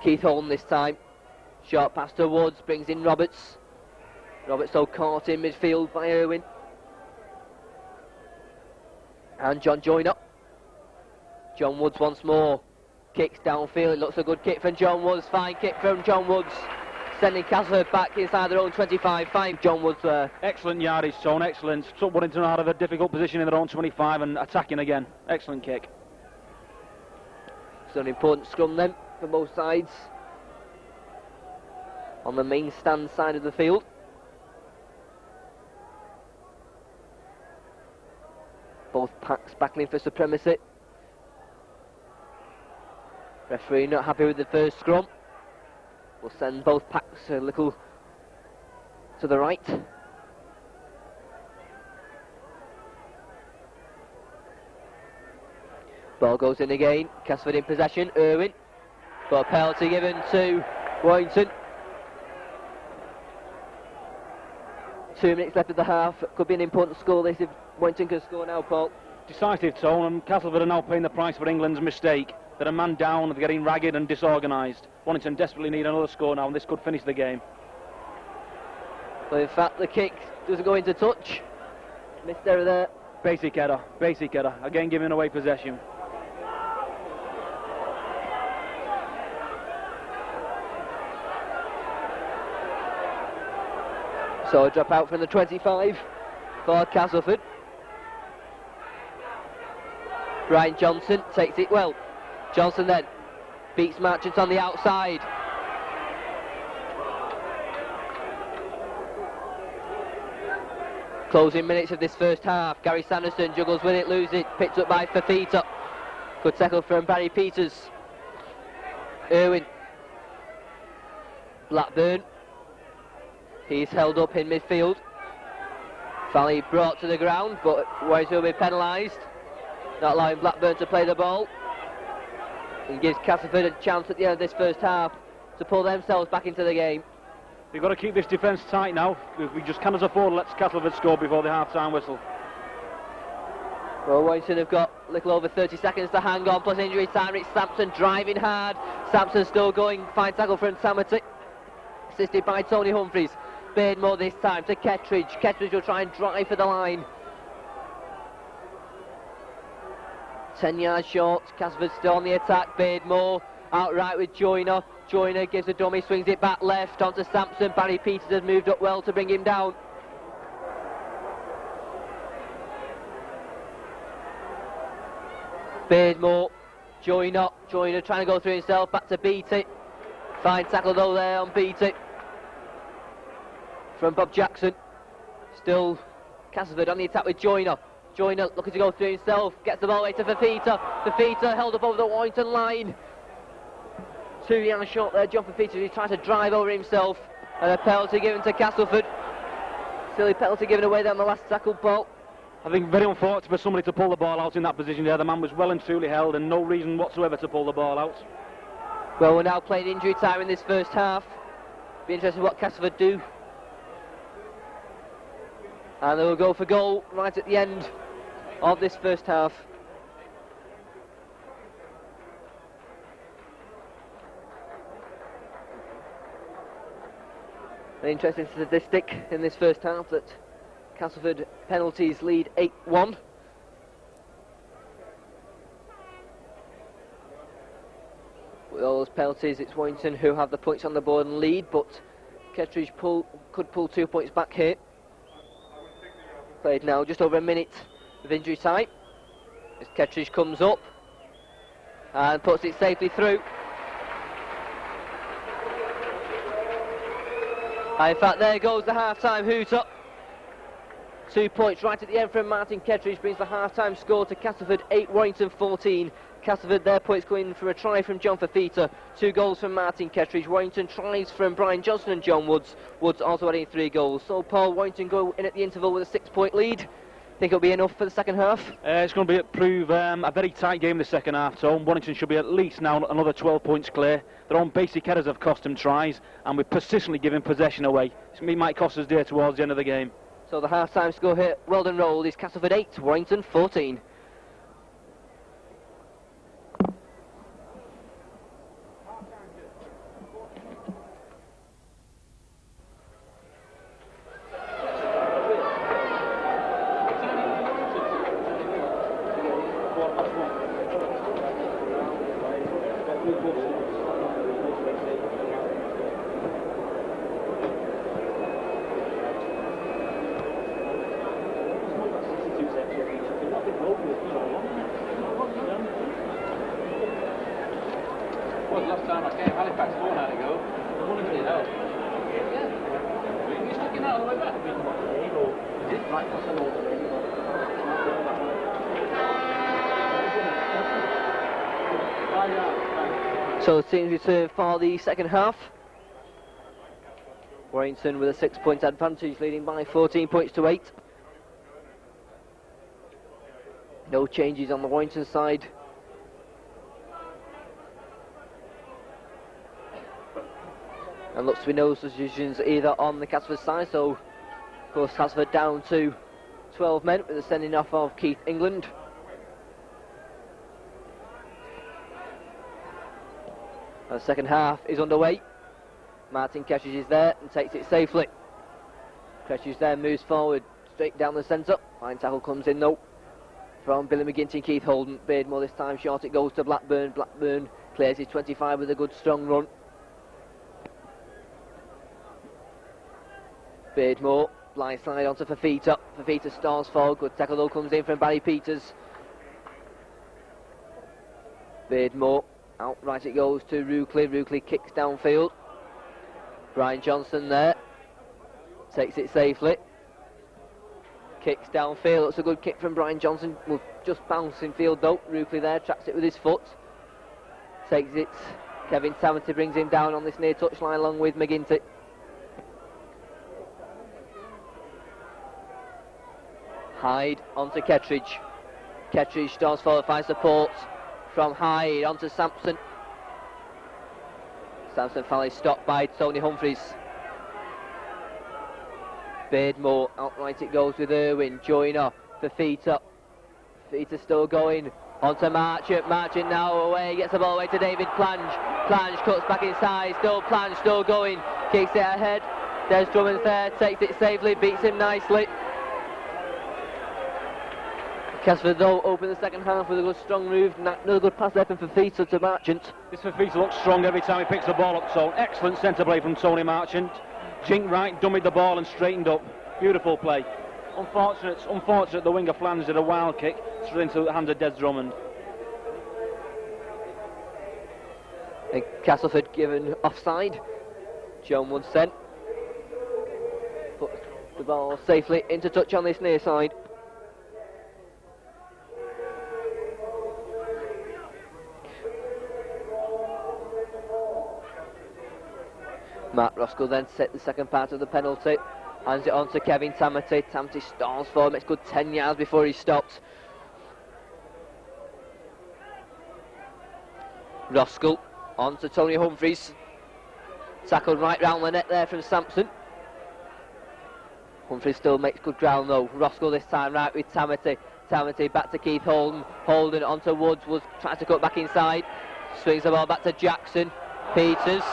Keith Holm this time. Short pass to Woods, brings in Roberts. Roberts so caught in midfield by Irwin. And John Joyner. John Woods once more. Kicks downfield. It looks a good kick from John Woods. Fine kick from John Woods. Sending Castleford back inside their own 25. Fine John Woods there. Excellent yardage, Tone. Excellent. Took Warrington out of a difficult position in their own 25 and attacking again. Excellent kick. It's an important scrum then for both sides. On the main stand side of the field. Both packs battling for supremacy. Referee not happy with the first scrum. We'll send both packs a little to the right. Ball goes in again. Castleford in possession. Irwin. But a penalty given to Warrington. 2 minutes left of the half. Could be an important score this if Warrington can score now, Paul. Decisive, Tone, and Castleford are now paying the price for England's mistake. They're a man down, they're getting ragged and disorganised. Warrington desperately need another score now, and this could finish the game. Well, in fact, the kick doesn't go into touch. Missed error there. Basic error, again giving away possession. So a drop out from the 25 for Castleford. Brian Johnson takes it well. Johnson then beats Marchant on the outside. Closing minutes of this first half. Gary Sanderson juggles with it, loses it, picked up by Fafita. Good tackle from Barry Peters. Irwin. Blackburn. He's held up in midfield. Finally brought to the ground, but Warrington will be penalised. Not allowing Blackburn to play the ball. And gives Castleford a chance at the end of this first half to pull themselves back into the game. We've got to keep this defence tight now. We just cannot afford to let Castleford score before the half-time whistle. Well, Warrington have got a little over 30 seconds to hang on, plus injury time. It's Sampson driving hard. Sampson still going. Fine tackle from Tamati. Assisted by Tony Humphreys. Beardmore this time to Kettridge. Kettridge will try and drive for the line. 10 yards short. Castleford still on the attack. Beardmore outright with Joyner. Joyner gives a dummy, swings it back left onto Sampson. Barry Peters has moved up well to bring him down. Beardmore. Joyner trying to go through himself. Back to Beatty. Fine tackle though there on Beatty from Bob Jackson. Still Castleford on the attack with Joyner. Joyner looking to go through himself. Gets the ball away to Fafita. Fafita held up over the Warrington line. 2 yards short there, John Fafita. He's trying to drive over himself. And a penalty given to Castleford. Silly penalty given away there on the last tackle, Paul. I think very unfortunate for somebody to pull the ball out in that position there. The man was well and truly held and no reason whatsoever to pull the ball out. Well, we're now playing injury time in this first half. Be interested what Castleford do. And they will go for goal right at the end of this first half. An interesting statistic in this first half that Castleford penalties lead 8-1. With all those penalties, it's Warrington who have the points on the board and lead, but Kettridge could pull 2 points back here. Played now just over a minute of injury time as Kettridge comes up. and puts it safely through. And in fact, there goes the half-time hooter. 2 points right at the end from Martin Kettridge brings the half-time score to Castleford 8, Warrington 14. Castleford, their points going for a try from John Fafita, 2 goals from Martin Kettridge. Warrington tries from Brian Johnson and John Woods. Woods also adding 3 goals. So Paul, Warrington go in at the interval with a 6-point lead. Think it'll be enough for the second half? It's going to prove a very tight game in the second half, so Warrington should be at least now another 12 points clear. Their own basic headers have cost them tries, and we're persistently giving possession away. It might cost us dear towards the end of the game. So the half-time score here, Weldon Road, is Castleford 8, Warrington 14. Well, last time I came, Halifax 4 had to go. The one did help. Yeah. You're sticking out all the way back. You did? Right, that's a lot. So the teams return for the second half. Warrington with a 6-point advantage, leading by 14 points to 8. No changes on the Warrington side. And looks to be no substitutions either on the Castleford side, so of course Castleford down to 12 men with the sending off of Keith England. And the second half is underway. Martin Kettridge is there and takes it safely. Kettridge then moves forward straight down the centre. Fine tackle comes in though from Billy McGinty and Keith Holden. Beardmore this time short, it goes to Blackburn. Blackburn clears his 25 with a good strong run. Beardmore, blind side onto Fafita. Fafita stalls forward, good tackle though comes in from Barry Peters. Beardmore, outright it goes to Ruckley. Ruckley kicks downfield. Brian Johnson there, takes it safely. Kicks downfield, it's a good kick from Brian Johnson. Will just bounce in field though. Ruckley there, tracks it with his foot. Takes it, Kevin Taverty brings him down on this near touchline along with McGinty. Hyde onto Kettridge. Kettridge starts forward, finds support from Hyde onto Sampson. Sampson finally stopped by Tony Humphreys. Beardmore, outright it goes with Irwin. Joyner, Fafita. Fafita still going onto Marchant. Marchant now away, gets the ball away to David Plange. Plange cuts back inside, still Plange, still going. Kicks it ahead. There's Drummond there, takes it safely, beats him nicely. Castleford though open the second half with a good strong move. Another good pass there from Fafita to Marchant. This Fafita looks strong every time he picks the ball up, so excellent centre play from Tony Marchant. Jinked right, dummied the ball and straightened up. Beautiful play. Unfortunate the winger Flange did a wild kick straight into the hands of Des Drummond. And Castleford given offside. John Wood sent. Puts the ball safely into touch on this near side. Matt Roscoe then set the second part of the penalty. Hands it on to Kevin Taverty. Taverty stalls forward, makes good 10 yards before he stopped. Roscoe on to Tony Humphreys. Tackled right round the net there from Sampson. Humphreys still makes good ground though. Roscoe this time right with Taverty. Taverty back to Keith Holden. Holden onto Woods. Woods tries to cut back inside. Swings the ball back to Jackson. Peters.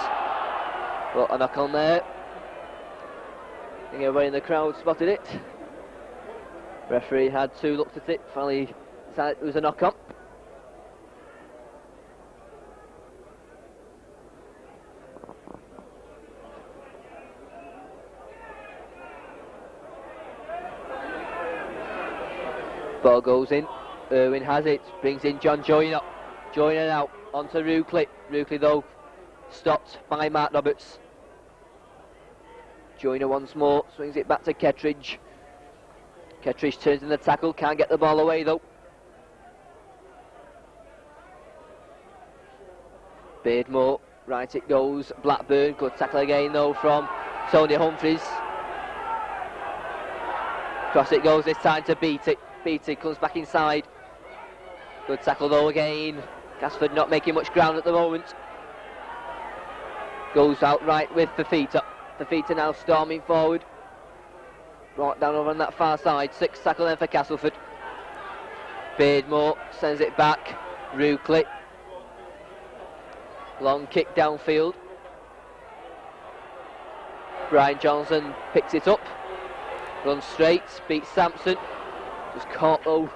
Well, a knock on there. I think everybody in the crowd spotted it. Referee had 2 looks at it. Finally decided it was a knock on. Ball goes in. Irwin has it. Brings in John Joyner. Joining out onto Rucliffe. Rucliffe though stopped by Mark Roberts. Joyner once more, swings it back to Kettridge. Kettridge turns in the tackle, can't get the ball away though. Beardmore, right it goes, Blackburn, good tackle again though from Tony Humphries. Cross it goes this time to Beatty. Beatty comes back inside. Good tackle though again. Castleford not making much ground at the moment. Goes out right with Fafita. Fafita now storming forward. Brought down over on that far side. 6th tackle then for Castleford. Beardmore sends it back. Rucliffe. Long kick downfield. Brian Johnson picks it up. Runs straight. Beats Sampson. Just caught though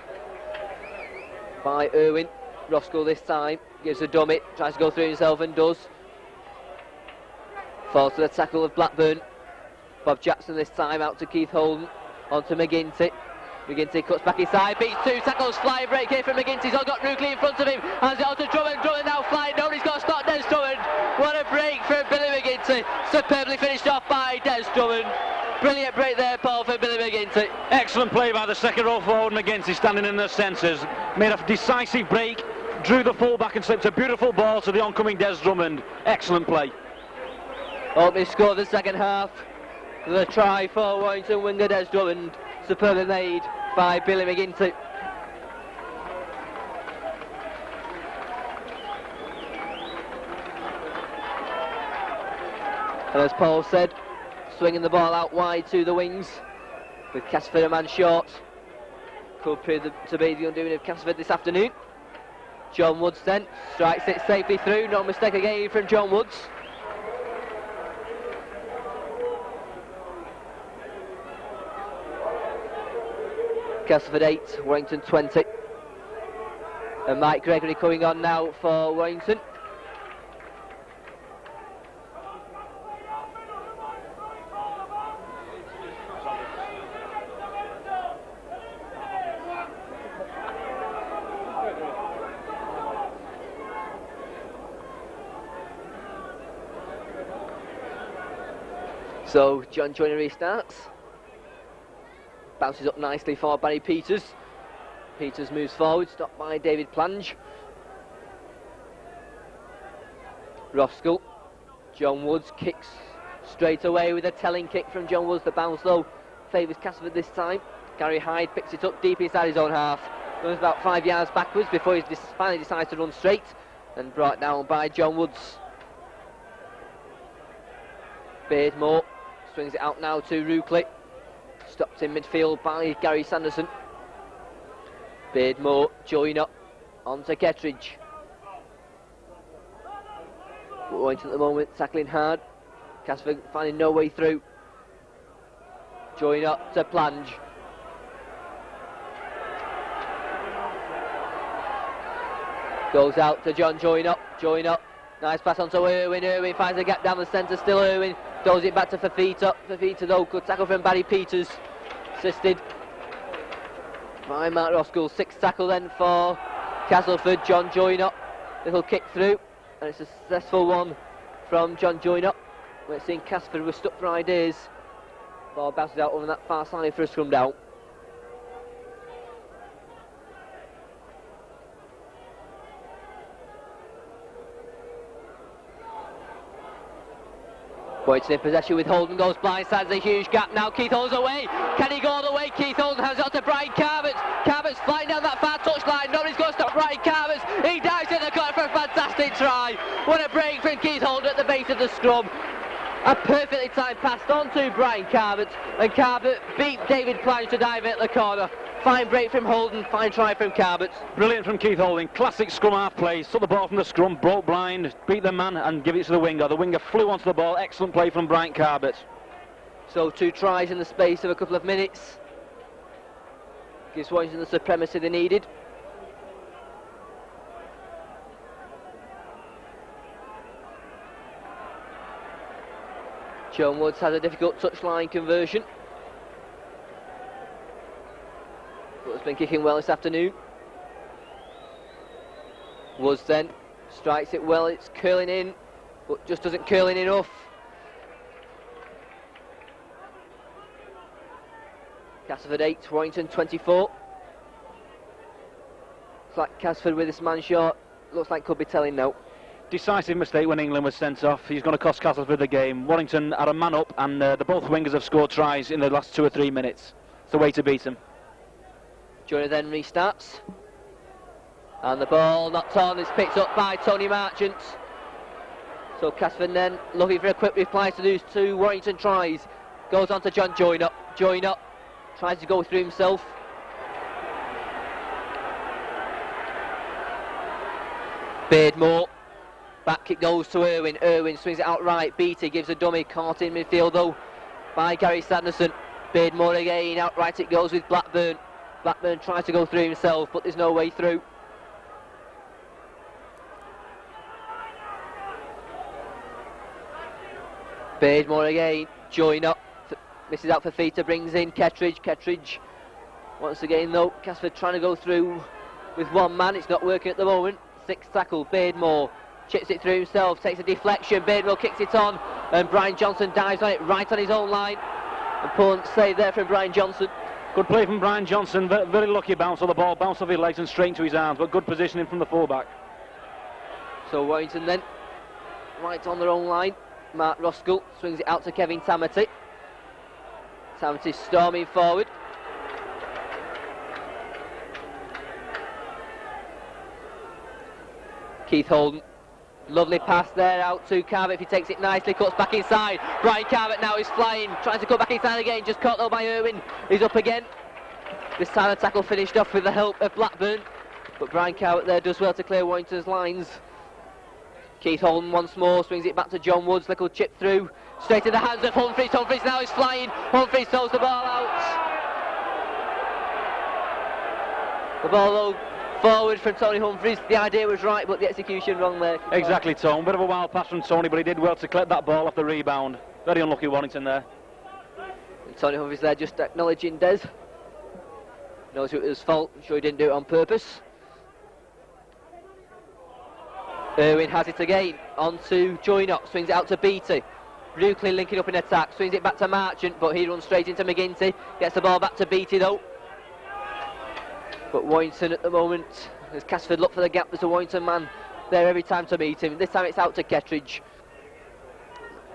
by Irwin. Roscoe this time. Gives a dummy. Tries to go through himself and does. Falls to the tackle of Blackburn. Bob Jackson this time out to Keith Holden. On to McGinty. McGinty cuts back inside, beats 2 tackles, flying break here from McGinty. He's all got Rucliffe in front of him. Hands it on to Drummond. Drummond now flying down. He's got to stop Des Drummond. What a break from Billy McGinty. Superbly finished off by Des Drummond. Brilliant break there, Paul, for Billy McGinty. Excellent play by the second row forward McGinty, standing in the centres. Made a decisive break, drew the full back and slipped a beautiful ball to the oncoming Des Drummond. Excellent play. Opening score of the second half. The try for Warrington winger Des Drummond. Superbly made by Billy McGinty. And as Paul said, swinging the ball out wide to the wings with Castleford a man short. Could prove to be the undoing of Castleford this afternoon. John Woods then strikes it safely through. No mistake again from John Woods. Castleford 8, Warrington 20. And Mike Gregory coming on now for Warrington. So John Joyner restarts. Bounces up nicely for Barry Peters. Peters moves forward, stopped by David Plange. Roskell. John Woods kicks straight away with a telling kick from John Woods. The bounce though favours Castleford this time. Gary Hyde picks it up deep inside his own half. Runs about 5 yards backwards before he finally decides to run straight. And brought down by John Woods. Beardmore swings it out now to Rucliffe. Stopped in midfield by Gary Sanderson. Beardmore, Joyner, on to Kettridge. Warrington at the moment, tackling hard. Castleford finding no way through. Joyner to Plange. Goes out to John Joyner. Joyner, nice pass on to Irwin. Irwin finds a gap down the centre, still Irwin. Throws it back to Fafita. Fafita though, good tackle from Barry Peters. Assisted by Mark Roskell. 6th tackle then for Castleford. John Joyner. Little kick through. And it's a successful one from John Joyner. We're seeing Castleford was stuck for ideas. Ball bounces out over that far side for a scrum down. Warrington in possession with Holden, goes blindside, there's a huge gap now. Keith Holden's away. Can he go all the way? Keith Holden hands it on to Brian Carvett. Carvett's flying down that far touchline. Nobody's going to stop Brian Carvett. He dives in the corner for a fantastic try. What a break from Keith Holden at the base of the scrum. A perfectly timed pass on to Brian Carvett. And Carvett beat David Plange to dive at the corner. Fine break from Holden, fine try from Carvett. Brilliant from Keith Holden, classic scrum half play. Took the ball from the scrum, broke blind, beat the man and give it to the winger. The winger flew onto the ball, excellent play from Brian Carvett. So 2 tries in the space of a couple of minutes. Gives Warrington the supremacy they needed. John Woods has a difficult touchline conversion, but has been kicking well this afternoon. Woods then strikes it well, it's curling in, but just doesn't curl in enough. Castleford 8, Warrington 24. Looks like Castleford with this man short, looks like could be telling now. Decisive mistake when England was sent off. He's going to cost Castleford the game. Warrington had a man up, and the both wingers have scored tries in the last 2 or 3 minutes. It's the way to beat them. Joyner then restarts. And the ball knocked on, it's picked up by Tony Marchant. So Castleford then looking for a quick reply to those 2 Warrington tries. Goes on to John Joyner. Joyner tries to go through himself. Beardmore. Back kick goes to Irwin. Irwin swings it outright. Beattie gives a dummy. Caught in midfield though by Gary Sanderson. Beardmore again. Outright it goes with Blackburn. Blackburn tries to go through himself, but there's no way through. Beardmore again. Joyner misses out for Fita. Brings in Kettridge. Kettridge once again though. Castleford trying to go through with 1 man. It's not working at the moment. 6th tackle. Beardmore chips it through himself, takes a deflection, Beardmore kicks it on, and Brian Johnson dives on it right on his own line. Important save there from Brian Johnson. Good play from Brian Johnson, very lucky bounce on the ball, bounced off his legs and straight into his arms, but good positioning from the fullback. So Warrington then, right on their own line. Mark Roskell swings it out to Kevin Tamati. Tamati storming forward. Keith Holden. Lovely pass there out to Carvett. If he takes it nicely, cuts back inside. Brian Carvett now is flying, trying to cut back inside again. Just caught though by Irwin. He's up again. This time the tackle finished off with the help of Blackburn, but Brian Carvett there does well to clear Warrington's lines. Keith Holden once more swings it back to John Woods. Little chip through, straight in the hands of Humphreys. Humphreys now is flying. Humphreys throws the ball out. The ball though forward from Tony Humphreys. The idea was right, but the execution wrong there. Exactly, Tone. Bit of a wild pass from Tony, but he did well to collect that ball off the rebound. Very unlucky Warrington there. And Tony Humphreys there just acknowledging Des. Knows it was his fault. I'm sure he didn't do it on purpose. Irwin has it again. On to Joyner. Swings it out to Beattie. Brooklyn linking up in attack. Swings it back to Marchant, but he runs straight into McGinty. Gets the ball back to Beattie though. But Warrington at the moment, as Castleford look for the gap, there's a Warrington man there every time to meet him. This time it's out to Kettridge.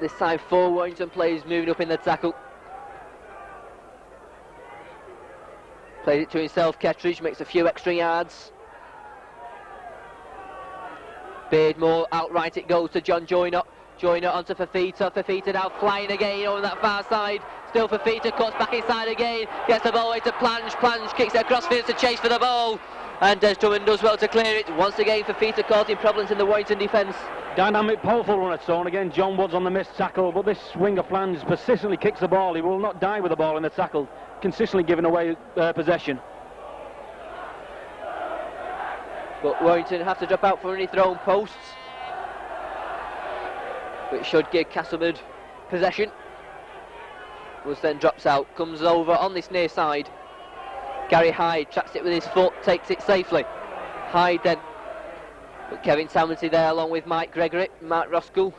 This time 4 Warrington players moving up in the tackle. Plays it to himself, Kettridge makes a few extra yards. Beardmore, outright it goes to John Joyner. Joyner onto Fafita. Fafita now flying again over that far side. Still Fafita, cuts back inside again. Gets the ball away to Plange. Plange kicks it across field to chase for the ball. And Des Drummond does well to clear it. Once again, Fafita causing problems in the Warrington defence. Dynamic, powerful run at Tone. Again, John Woods on the missed tackle, but this winger Flange persistently kicks the ball. He will not die with the ball in the tackle, consistently giving away possession. But Warrington have to drop out for any thrown posts, which should give Castleford possession. Woods then drops out, comes over on this near side. Gary Hyde tracks it with his foot, takes it safely. Hyde then, but Kevin Tamati there along with Mike Gregory, Mark Roskell.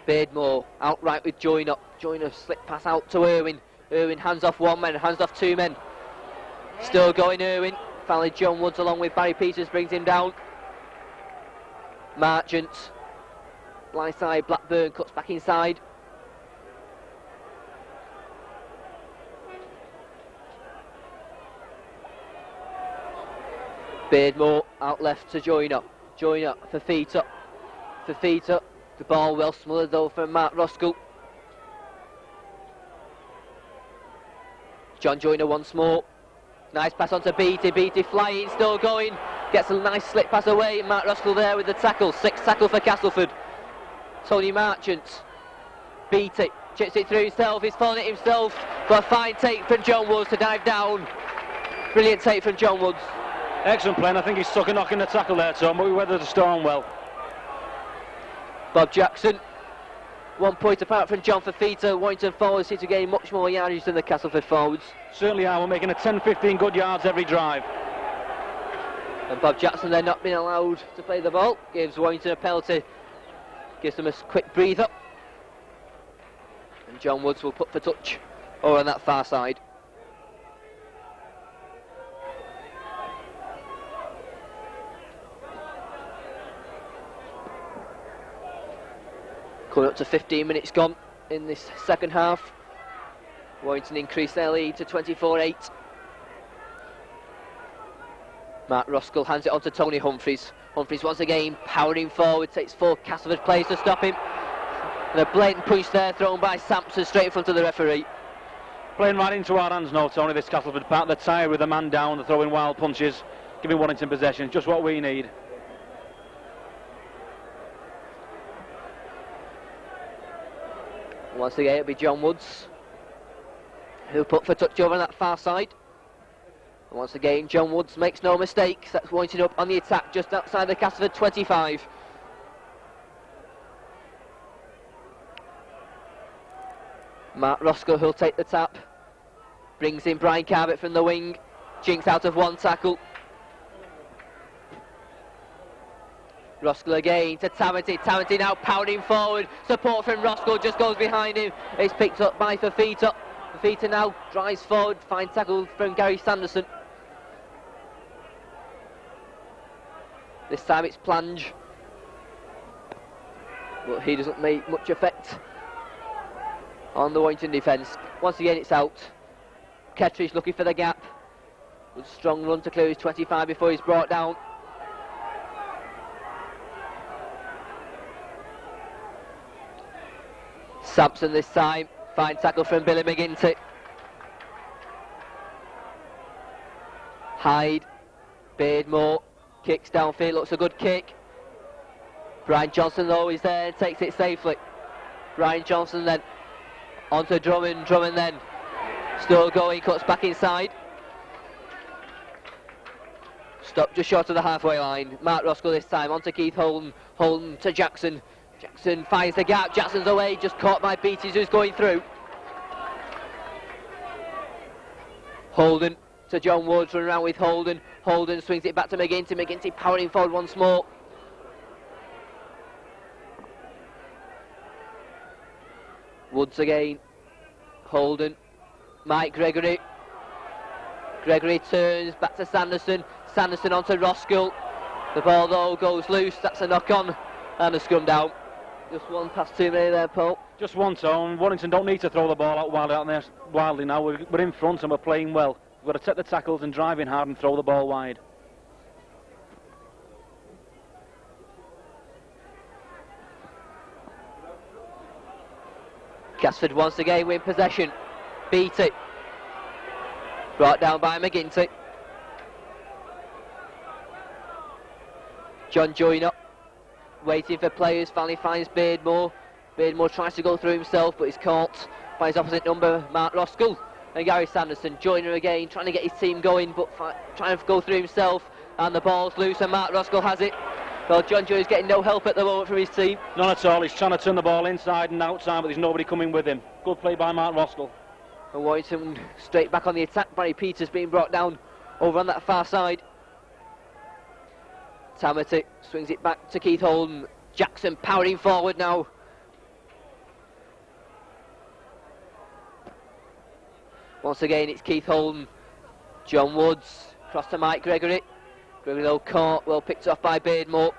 Beardmore outright with Joyner. Joyner slip pass out to Irwin. Irwin hands off 1 man, hands off 2 men. Still going Irwin. Finally John Woods along with Barry Peters brings him down. Marchant. Blind side, Blackburn cuts back inside. Beardmore out left to Joyner. Joyner for Fafita. Fafita. The ball well smothered though from Mark Roskell. John Joyner once more. Nice pass on to Beattie. Beattie flying, still going. Gets a nice slip pass away. Mark Roskell there with the tackle. 6th tackle for Castleford. Tony Marchant. Beattie chips it through himself. He's falling it himself. But a fine take from John Woods to dive down. Brilliant take from John Woods. Excellent play, and I think he's stuck a knock in the tackle there, Tom, but we weathered the storm well. Bob Jackson. 1 point apart from John Fafita. Warrington forwards seem to gain much more yardage than the Castleford forwards. Certainly are. We're making a 10-15 good yards every drive. And Bob Jackson then not being allowed to play the ball, gives Warrington a penalty, gives them a quick breather. And John Woods will put for touch over on that far side. Coming up to 15 minutes gone in this second half. Warrington increased their lead to 24-8. Mark Roskell hands it on to Tony Humphries. Humphries once again powering forward, takes 4 Castleford players to stop him. And a blatant punch there thrown by Sampson straight in front of the referee. Playing right into our hands now, Tony, this Castleford pack. They're tired with the man down, they're throwing wild punches, giving Warrington possession, just what we need. Once again it'll be John Woods who'll put for touch over on that far side. And once again John Woods makes no mistakes. That's Warrington up on the attack just outside the Castleford 25. Mark Roskell who'll take the tap. Brings in Brian Carbett from the wing. Jinks out of one tackle. Roskell again to Tamati. Tamati now pounding forward. Support from Roskell just goes behind him. It's picked up by Fafita. Fafita now drives forward. Fine tackle from Gary Sanderson. This time it's Plange. But he doesn't make much effect on the Warrington defence. Once again it's out. Kettridge looking for the gap. With a strong run to clear his 25 before he's brought down. Sampson this time. Fine tackle from Billy McGinty. Hyde. Beardmore. Kicks downfield. Looks a good kick. Brian Johnson though is there. Takes it safely. Brian Johnson then onto Drummond. Drummond then still going. Cuts back inside. Stopped just short of the halfway line. Mark Roskell this time. Onto Keith Holden. Holden to Jackson. Jackson finds the gap. Jackson's away, just caught by Beatties who's going through. Holden to John Woods, run around with Holden. Holden swings it back to McGinty. McGinty powering forward once more. Woods again. Holden. Mike Gregory. Gregory turns back to Sanderson. Sanderson onto Roskell. The ball though goes loose. That's a knock on and a scrum down. Just one past too many there, Paul. Just one, Tone. Warrington don't need to throw the ball out there wildly now. We're in front and we're playing well. We've got to take the tackles and drive in hard and throw the ball wide. Casford once again win possession. Beat it. Brought down by McGinty. John Joyner waiting for players, finally finds Beardmore. Beardmore tries to go through himself but is caught by his opposite number, Mark Roskell. And Gary Sanderson, Joyner again, trying to get his team going but trying to go through himself, and the ball's loose and Mark Roskell has it. Well, John Joyner's getting no help at the moment from his team. None at all. He's trying to turn the ball inside and outside, but there's nobody coming with him. Good play by Mark Roskell. And Warrington straight back on the attack. Barry Peters being brought down over on that far side. Tamati swings it back to Keith Holden. Jackson powering forward now. Once again it's Keith Holden. John Woods cross to Mike Gregory. Gregory though caught, well picked off by Beardmore.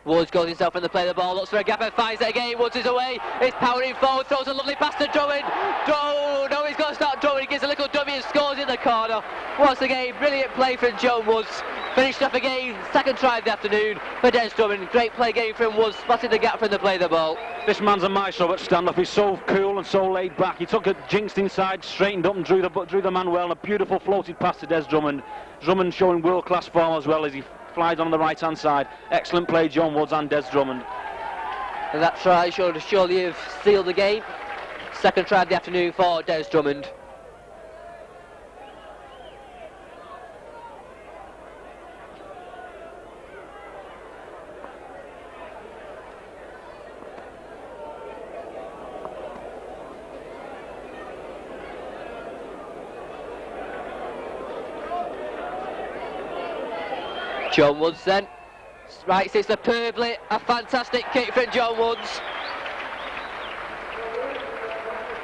Woods goes himself in the play of the ball, looks for a gap and finds it again. Woods is away, he's powering forward, throws a lovely pass to Drummond. No, he's got to start Drummond, he gives a little dummy and scores in the corner. Once again, brilliant play from John Woods. Finished off again, second try of the afternoon for Des Drummond. Great play game from Woods, spotted the gap from the play of the ball. This man's a maestro at stand-up. He's so cool and so laid back. He took it, jinxed inside, straightened up and drew the man well. And a beautiful floated pass to Des Drummond. Drummond showing world-class form as well as he flies on the right-hand side. Excellent play, John Woods and Des Drummond. And that try should surely have sealed the game. Second try of the afternoon for Des Drummond. John Woods then writes it superbly. A fantastic kick from John Woods.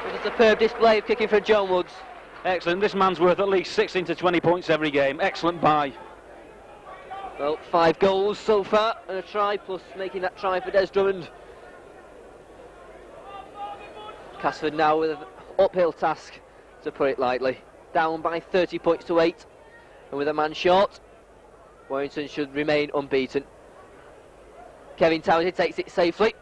It was a superb display of kicking from John Woods. Excellent. This man's worth at least 16 to 20 points every game. Excellent buy. Well, 5 goals so far and a try, plus making that try for Des Drummond. Castleford now with an uphill task, to put it lightly. Down by 30 points to 8, and with a man short, Warrington should remain unbeaten. Kevin Townley takes it safely.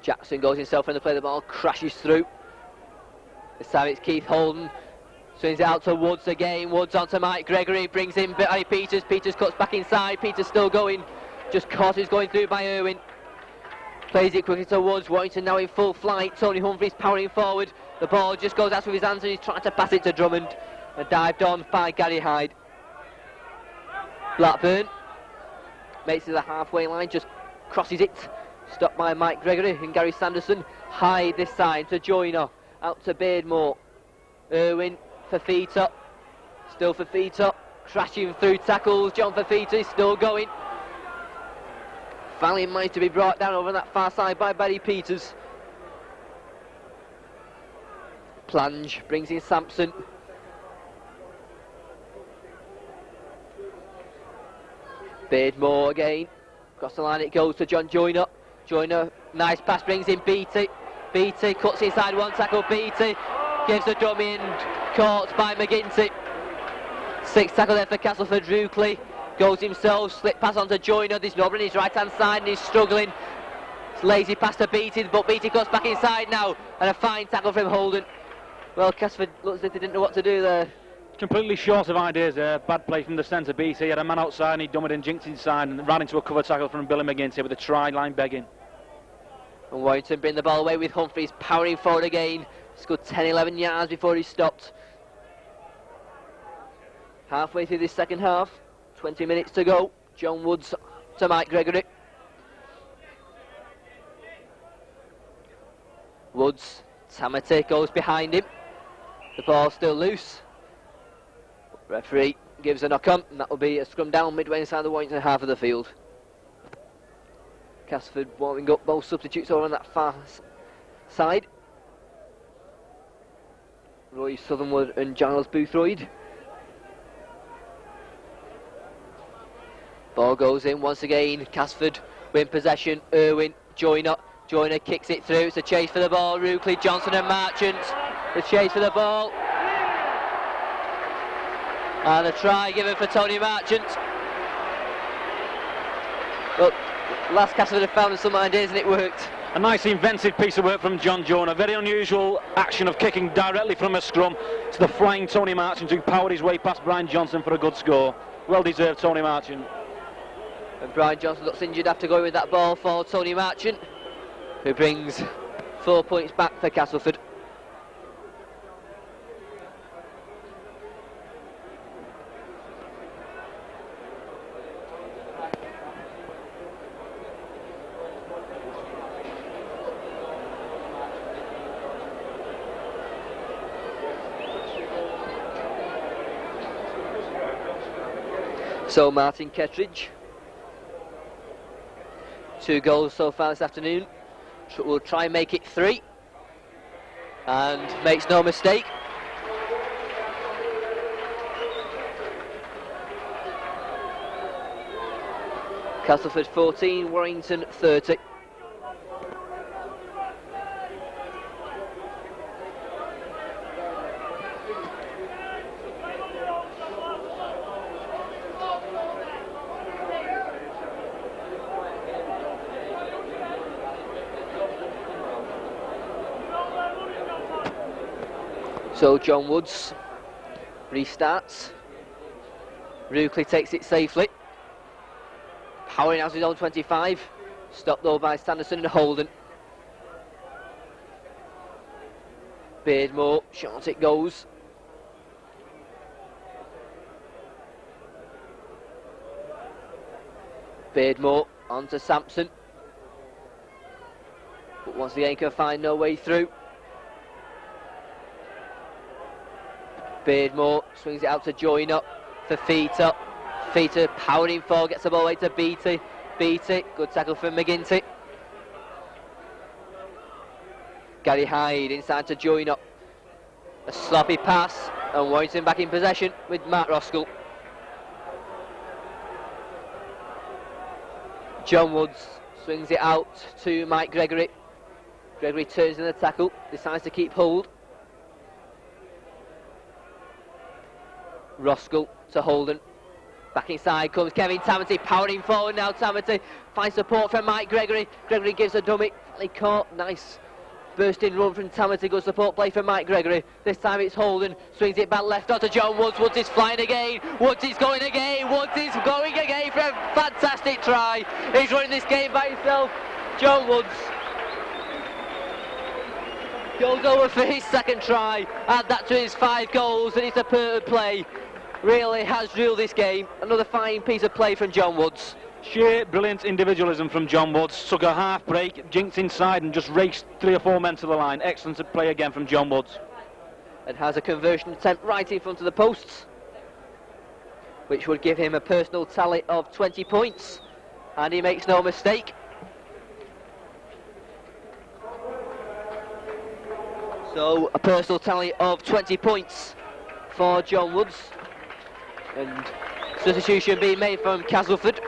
Jackson goes himself in the play, the ball crashes through. This time it's Keith Holden. Swings it out to Woods again. Woods onto Mike Gregory, brings in Barry Peters. Peters cuts back inside. Peters still going. Just caught is going through by Irwin. Plays it quickly to Woods. Warrington now in full flight. Tony Humphries powering forward. The ball just goes out with his hands and he's trying to pass it to Drummond. And dived on by Gary Hyde. Blackburn makes it to the halfway line, just crosses it. Stopped by Mike Gregory and Gary Sanderson. Hyde this side to Joyner. Out to Beardmore. Irwin, Fafita. Still Fafita. Crashing through tackles. John Fafita is still going. Finally managed to be brought down over on that far side by Barry Peters. Plange brings in Sampson. Beardmore again. Across the line it goes to John Joyner. Joyner, nice pass, brings in Beattie. Beattie cuts inside one tackle. Beattie gives the dummy and caught by McGinty. 6th tackle there for Castleford. Ruckley goes himself, slip pass onto Joyner. There's nobody on his right hand side and he's struggling. It's lazy pass to Beattie, but Beattie cuts back inside now. And a fine tackle from Holden. Well, Castleford looks as if they didn't know what to do there. Completely short of ideas there. Bad play from the centre. Beattie had a man outside and he dummied and jinked inside and ran into a cover tackle from Billy McGinty with a try line begging. And Warrington bring the ball away with Humphries powering forward again. Scored 10-11 yards before he stopped. Halfway through this second half, 20 minutes to go. John Woods to Mike Gregory. Woods, Tamati goes behind him. The ball's still loose. Referee gives a knock on, and that will be a scrum down midway inside the Warrington half of the field. Castleford warming up, both substitutes over on that far side. Roy Southernwood and Giles Boothroyd. Ball goes in once again. Castleford win possession. Irwin, Joyner. Joyner kicks it through. It's a chase for the ball. Ruckley, Johnson and Marchant. The chase for the ball. And a try given for Tony Marchant. But last Castleford had found some ideas and it worked. A nice inventive piece of work from John Joyner. Very unusual action of kicking directly from a scrum to the flying Tony Marchant, who powered his way past Brian Johnson for a good score. Well deserved, Tony Marchant. And Brian Johnson looks injured after going with that ball for Tony Marchant, who brings 4 points back for Castleford. So Martin Kettridge, 2 goals so far this afternoon. Will try and make it 3, and makes no mistake. Castleford 14, Warrington 30. So John Woods restarts. Ruckley takes it safely. Powering out his own 25. Stopped though by Sanderson and Holden. Beardmore, short it goes. Beardmore onto Sampson. But once again can find no way through. Beardmore swings it out to Joyner for Feeta. Feeta powering forward, gets the ball away to Beatty. Beatty, good tackle from McGinty. Gary Hyde inside to Joyner. A sloppy pass, and Warrington back in possession with Mark Roskell. John Woods swings it out to Mike Gregory. Gregory turns in the tackle, decides to keep hold. Roskell to Holden. Back inside comes Kevin Tamati, powering forward now. Tamati finds support from Mike Gregory. Gregory gives a dummy, finally caught. Nice bursting run from Tamati, good support play from Mike Gregory. This time it's Holden, swings it back left out to John Woods. Woods is flying again, Woods is going again, Woods is going again for a fantastic try. He's running this game by himself. John Woods goes over for his second try, add that to his 5 goals, and it's a perfect play. Really has drilled this game. Another fine piece of play from John Woods. Sheer brilliant individualism from John Woods. Took a half break, jinked inside and just raced 3 or 4 men to the line. Excellent play again from John Woods. And has a conversion attempt right in front of the posts, which would give him a personal tally of 20 points. And he makes no mistake. So a personal tally of 20 points for John Woods. And substitution being made from Castleford.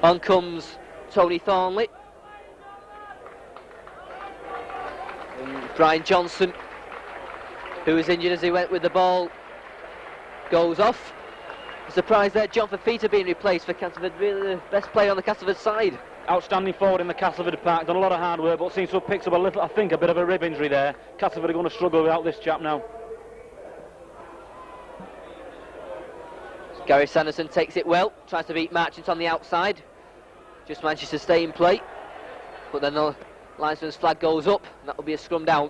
On comes Tony Thornley. And Brian Johnson, who was injured as he went with the ball, goes off. A surprise there, John Fafita being replaced for Castleford. Really the best player on the Castleford side. Outstanding forward in the Castleford park, done a lot of hard work, but seems to have picked up a little, I think, a bit of a rib injury there. Castleford are going to struggle without this chap now. Gary Sanderson takes it well, tries to beat Marchant on the outside, just manages to stay in play, but then the linesman's flag goes up, and that will be a scrum down.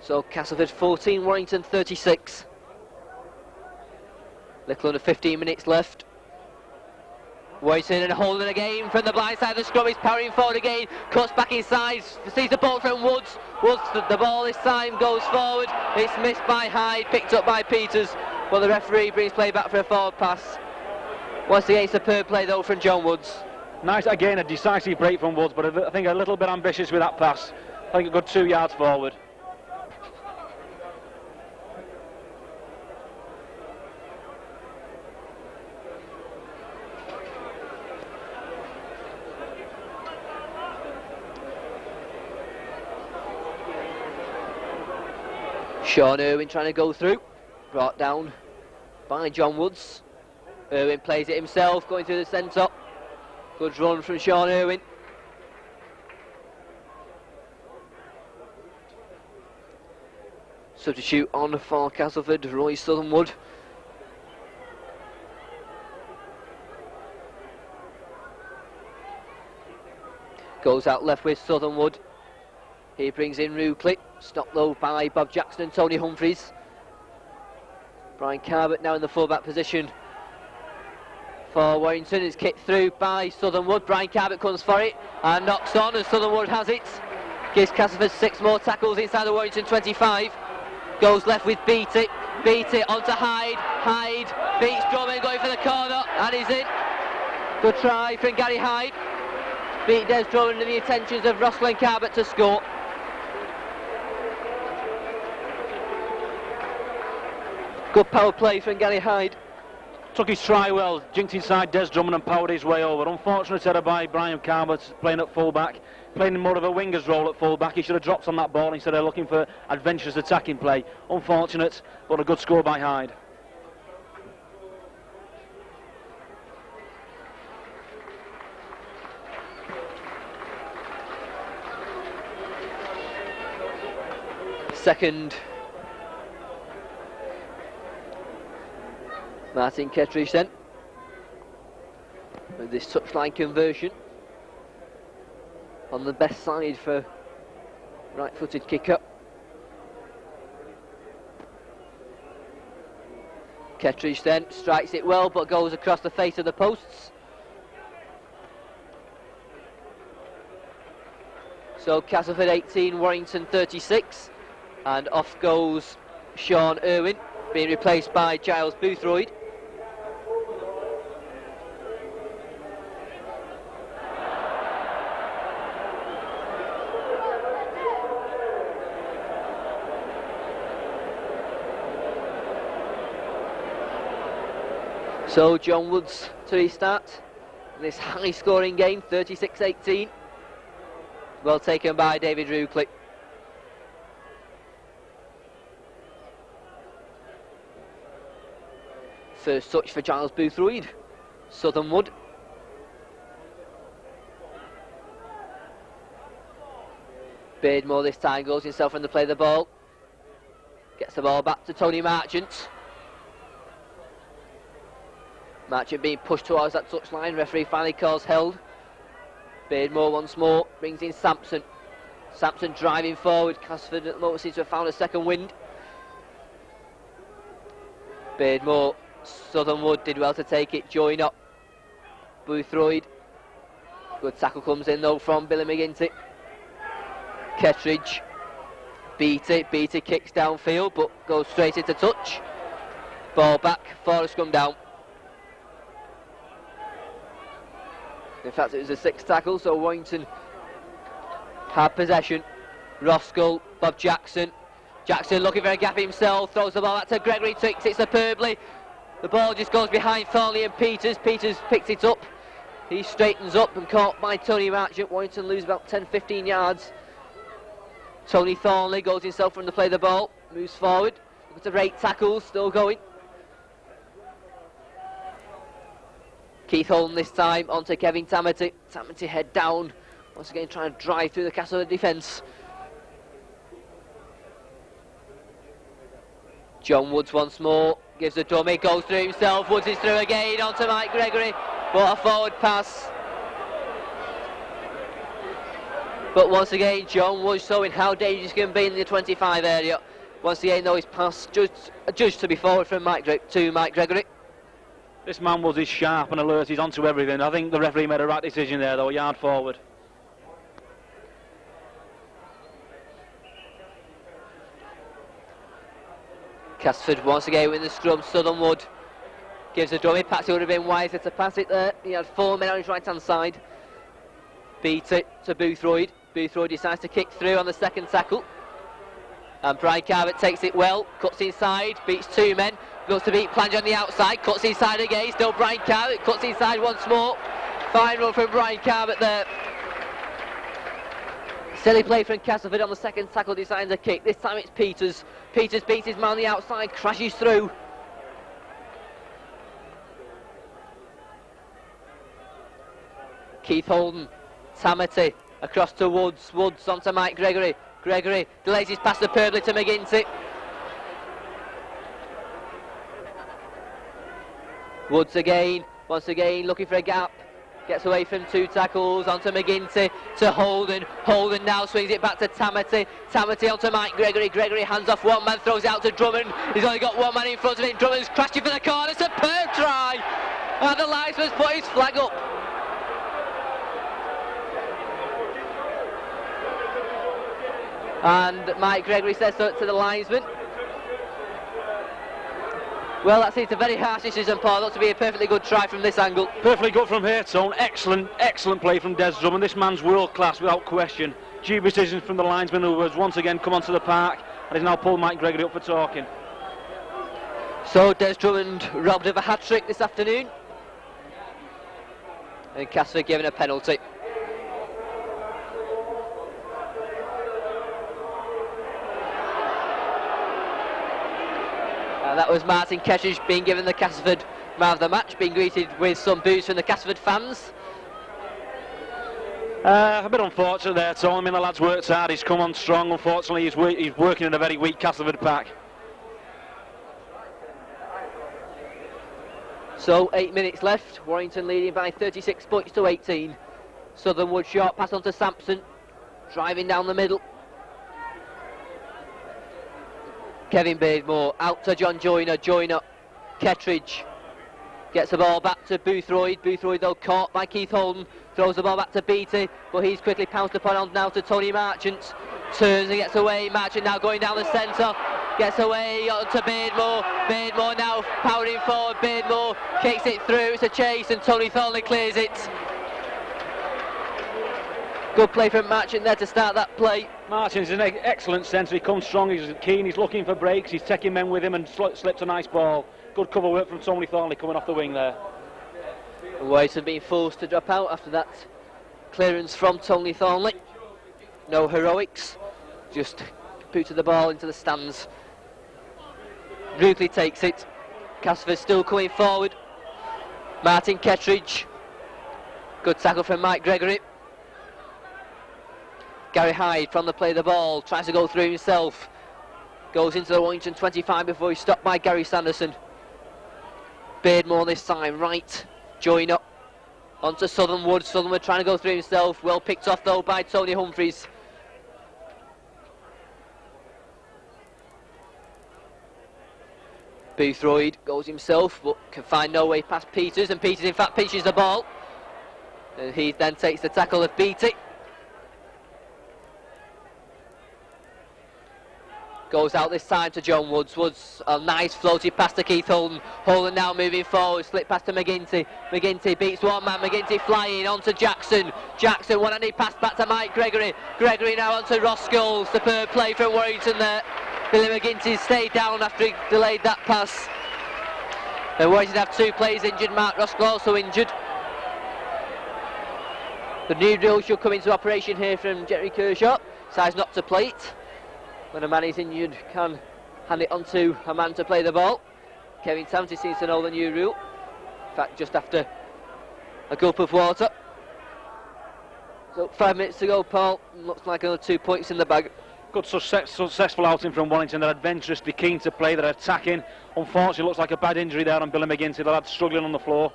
So Castleford 14, Warrington 36. Little under 15 minutes left. Warrington and Holden again from the blind side of the scrum. He's powering forward again, cuts back inside, sees the ball from Woods. Woods, the ball this time goes forward. It's missed by Hyde, picked up by Peters, but the referee brings play back for a forward pass. Once again, superb play though from John Woods. Nice again, a decisive break from Woods, but I think a little bit ambitious with that pass. I think a good 2 yards forward. Sean Irwin trying to go through, brought down by John Woods. Irwin plays it himself, going through the centre. Good run from Sean Irwin. Substitute on for Castleford, Roy Southernwood. Goes out left with Southernwood. He brings in Rucliffe, stopped though by Bob Jackson and Tony Humphreys. Brian Carbett now in the fullback position for Warrington. Is kicked through by Southernwood. Brian Carbett comes for it and knocks on, and Southernwood has it. Gives Castleford 6 more tackles inside the Warrington 25. Goes left with Beatty. Beatty onto Hyde. Hyde beats Drummond, going for the corner, and he's in. Good try from Gary Hyde. Beat Des Drummond in the intentions of Roskell and Carbett to score. Good power play from Gary Hyde. Took his try well, jinked inside Des Drummond and powered his way over. Unfortunate error by Brian Carbett, playing at full-back, playing more of a winger's role at full-back. He should have dropped on that ball instead of looking for adventurous attacking play. Unfortunate, but a good score by Hyde. Second, Martin Kettridge then, with this touchline conversion on the best side for right-footed kicker. Kettridge then strikes it well, but goes across the face of the posts. So Castleford 18, Warrington 36, and off goes Sean Irwin, being replaced by Giles Boothroyd. So John Woods to restart in this high scoring game, 36-18. Well taken by David Rucliffe. First touch for Giles Boothroyd. Southernwood. Beardmore this time goes himself from the play of the ball. Gets the ball back to Tony Marchant. Marchant being pushed towards that touchline. Referee finally calls held. Beardmore once more, brings in Sampson. Sampson driving forward. Castleford at the moment seems to have found a second wind. Beardmore, Southernwood did well to take it, join up. Boothroyd. Good tackle comes in though from Billy McGinty. Kettridge. Beatty kicks downfield but goes straight into touch. Ball back, Forrest come down. In fact, it was a 6th tackle, so Warrington had possession. Roskell, Bob Jackson. Jackson looking for a gap himself, throws the ball back to Gregory, takes it superbly. The ball just goes behind Thornley and Peters. Peters picks it up. He straightens up and caught by Tony Marchant. Warrington lose about 10-15 yards. Tony Thornley goes himself from the play of the ball, moves forward. Look at the 8 tackles, still going. Keith Holm this time onto Kevin Tamati. Tamati head down, once again trying to drive through the Castleford defence. John Woods once more, gives a dummy, goes through himself. Woods is through again onto Mike Gregory. What a forward pass. But once again, John Woods showing how dangerous he can be in the 25 area. Once again, though, his pass judged to be forward from Mike Gregory. This man was sharp and alert, he's onto everything. I think the referee made a right decision there though, a yard forward. Castleford once again with the scrum. Southernwood gives a dummy pass. It would have been wiser to pass it there. He had 4 men on his right hand side. Beat it to Boothroyd. Boothroyd decides to kick through on the 2nd tackle. And Brian Carvett takes it well, cuts inside, beats 2 men. Goes to beat Plange on the outside, cuts inside again, still Brian Carvett, cuts inside once more. Fine run from Brian Carvett there. Silly play from Castleford on the 2nd tackle, decides a kick. This time it's Peters. Peters beats his man on the outside, crashes through. Keith Holden, Tamati, across to Woods. Woods onto Mike Gregory. Gregory delays his pass superbly to McGinty. Woods again, once again looking for a gap. Gets away from 2 tackles, onto McGinty, to Holden. Holden now swings it back to Tamati. Tamati onto Mike Gregory. Gregory hands off 1 man, throws it out to Drummond. He's only got 1 man in front of him. Drummond's crashing for the corner. Superb try! And the linesman's put his flag up. And Mike Gregory says so to the linesman. Well, that's it, a very harsh decision, Paul. Looks to be a perfectly good try from this angle. Perfectly good from here, Tone. Excellent play from Des Drummond. This man's world class without question. Due decisions from the linesman who has once again come onto the park and has now pulled Mike Gregory up for talking. So Des Drummond robbed of a hat-trick this afternoon. And Castleford given a penalty. That was Martin Kettridge being given the Castleford man of the match, being greeted with some boos from the Castleford fans. A bit unfortunate there, Tom. I mean, the lad's worked hard, he's come on strong. Unfortunately, he's working in a very weak Castleford pack. So 8 minutes left, Warrington leading by 36 points to 18. Southernwood short pass on to Sampson, driving down the middle. Kevin Beardmore out to John Joyner. Joyner, Kettridge. Gets the ball back to Boothroyd. Boothroyd though caught by Keith Holden. Throws the ball back to Beattie, but he's quickly pounced upon on now to Tony Marchant. Turns and gets away. Marchant now going down the centre. Gets away onto Beardmore. Beardmore now powering forward. Beardmore kicks it through. It's a chase and Tony Thornley clears it. Good play from Marchant there to start that play. Marchant's an excellent centre. He comes strong, he's keen, he's looking for breaks, he's taking men with him and slips a nice ball. Good cover work from Tony Thornley coming off the wing there. Warrington being forced to drop out after that clearance from Tony Thornley. No heroics, just booted the ball into the stands. Rugeley takes it. Castleford still coming forward. Martin Kettridge. Good tackle from Mike Gregory. Gary Hyde from the play of the ball, tries to go through himself. Goes into the Warrington 25 before he's stopped by Gary Sanderson. Beardmore this time, right. Join up onto Southernwood. Southernwood trying to go through himself. Well picked off though by Tony Humphreys. Boothroyd goes himself but can find no way past Peters, and Peters in fact pinches the ball. And he then takes the tackle of Beattie. Goes out this time to John Woods. Woods, a nice floaty pass to Keith Holden. Holden now moving forward, slip past to McGinty. McGinty beats one man, McGinty flying onto Jackson. Jackson, one-handed pass back to Mike Gregory. Gregory now onto Roskell. Superb play from Warrington there. Billy McGinty stayed down after he delayed that pass. And Warrington have two players injured. Mark Roskell also injured. The new drill should come into operation here from Jerry Kershaw. Decides not to play it. When a man is injured, can hand it on to a man to play the ball. Kevin Tamsey seems to know the new rule. In fact, just after a gulp of water. So 5 minutes to go, Paul. Looks like another 2 points in the bag. Good successful outing from Warrington. They're adventurous, they're keen to play, they're attacking. Unfortunately, looks like a bad injury there on Billy McGinty. The lad's struggling on the floor.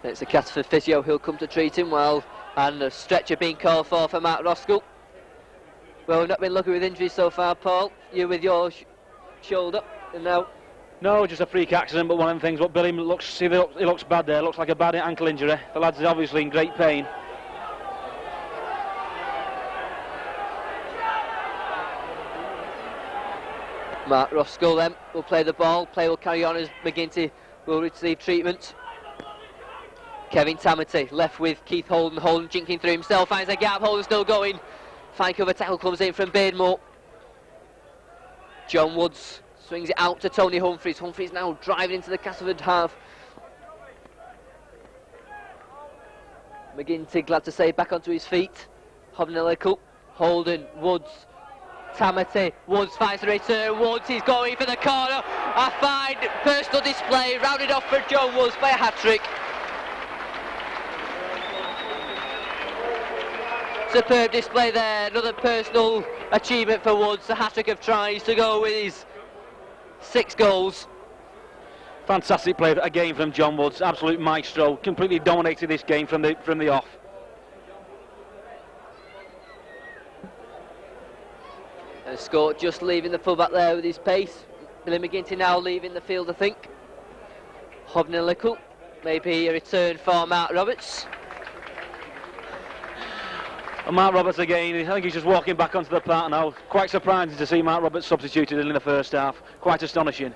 It's a Castleford physio who'll come to treat him well. And a stretcher being called for Mark Roskell. Well, we've not been lucky with injuries so far, Paul. You with your shoulder, and now... No, just a freak accident, but one of the things, what Billy looks, he looks bad there, looks like a bad ankle injury. The lad's obviously in great pain. Mark Roskell then will play the ball. Play will carry on as McGinty will receive treatment. Kevin Tamity left with Keith Holden. Holden jinking through himself, finds a gap. Holden still going. Fine cover tackle comes in from Beardmore. John Woods swings it out to Tony Humphreys. Humphreys now driving into the Castleford half. McGinty, glad to say, back onto his feet. Hobnellicle, Holden, Woods, Tamity. Woods finds the return. Woods is going for the corner. A fine personal display, rounded off for John Woods by a hat-trick. Superb display there, another personal achievement for Woods, a hat-trick of tries to go with his 6 goals. Fantastic play again from John Woods, absolute maestro, completely dominated this game from the off. And Scott just leaving the fullback there with his pace. Billy McGinty now leaving the field, I think. Hobnellicle, maybe a return for Mark Roberts. And Mark Roberts again, I think he's just walking back onto the park now. Quite surprising to see Mark Roberts substituted in the first half. Quite astonishing.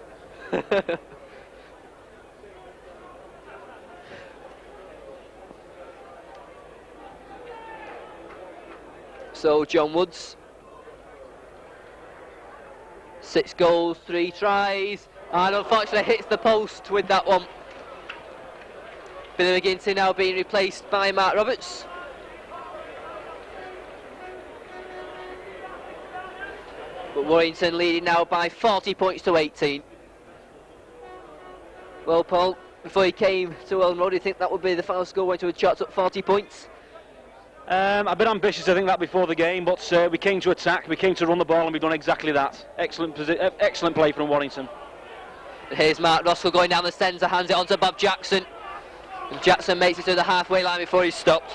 So John Woods, 6 goals, 3 tries, and unfortunately hits the post with that one. Billy McGinty now being replaced by Mark Roberts. But Warrington leading now by 40 points to 18. Well, Paul, before he came to Welland Road, do you think that would be the final score when to have chopped up 40 points? A bit ambitious, I think, that before the game, but we came to attack, we came to run the ball, and we've done exactly that. Excellent play from Warrington. Here's Mark Roskell going down the centre, hands it on to Bob Jackson. And Jackson makes it to the halfway line before he's stopped.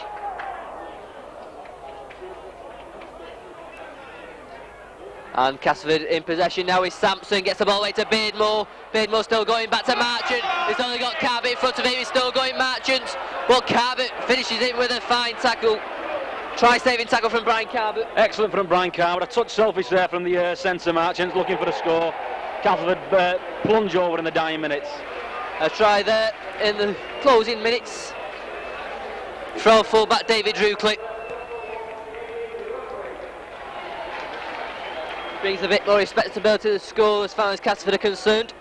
And Castleford in possession now is Sampson, gets the ball away to Beardmore. Beardmore still going back to Marchant. He's only got Carbett in front of him, he's still going Marchant. But Carbett finishes it with a fine tackle. Try-saving tackle from Brian Carbett. Excellent from Brian Carbett. A touch selfish there from the centre. Marchant looking for the score. Castleford plunge over in the dying minutes. A try there in the closing minutes from full-back David Rucliffe. Brings a bit more respectability to the score as far as Castleford are concerned.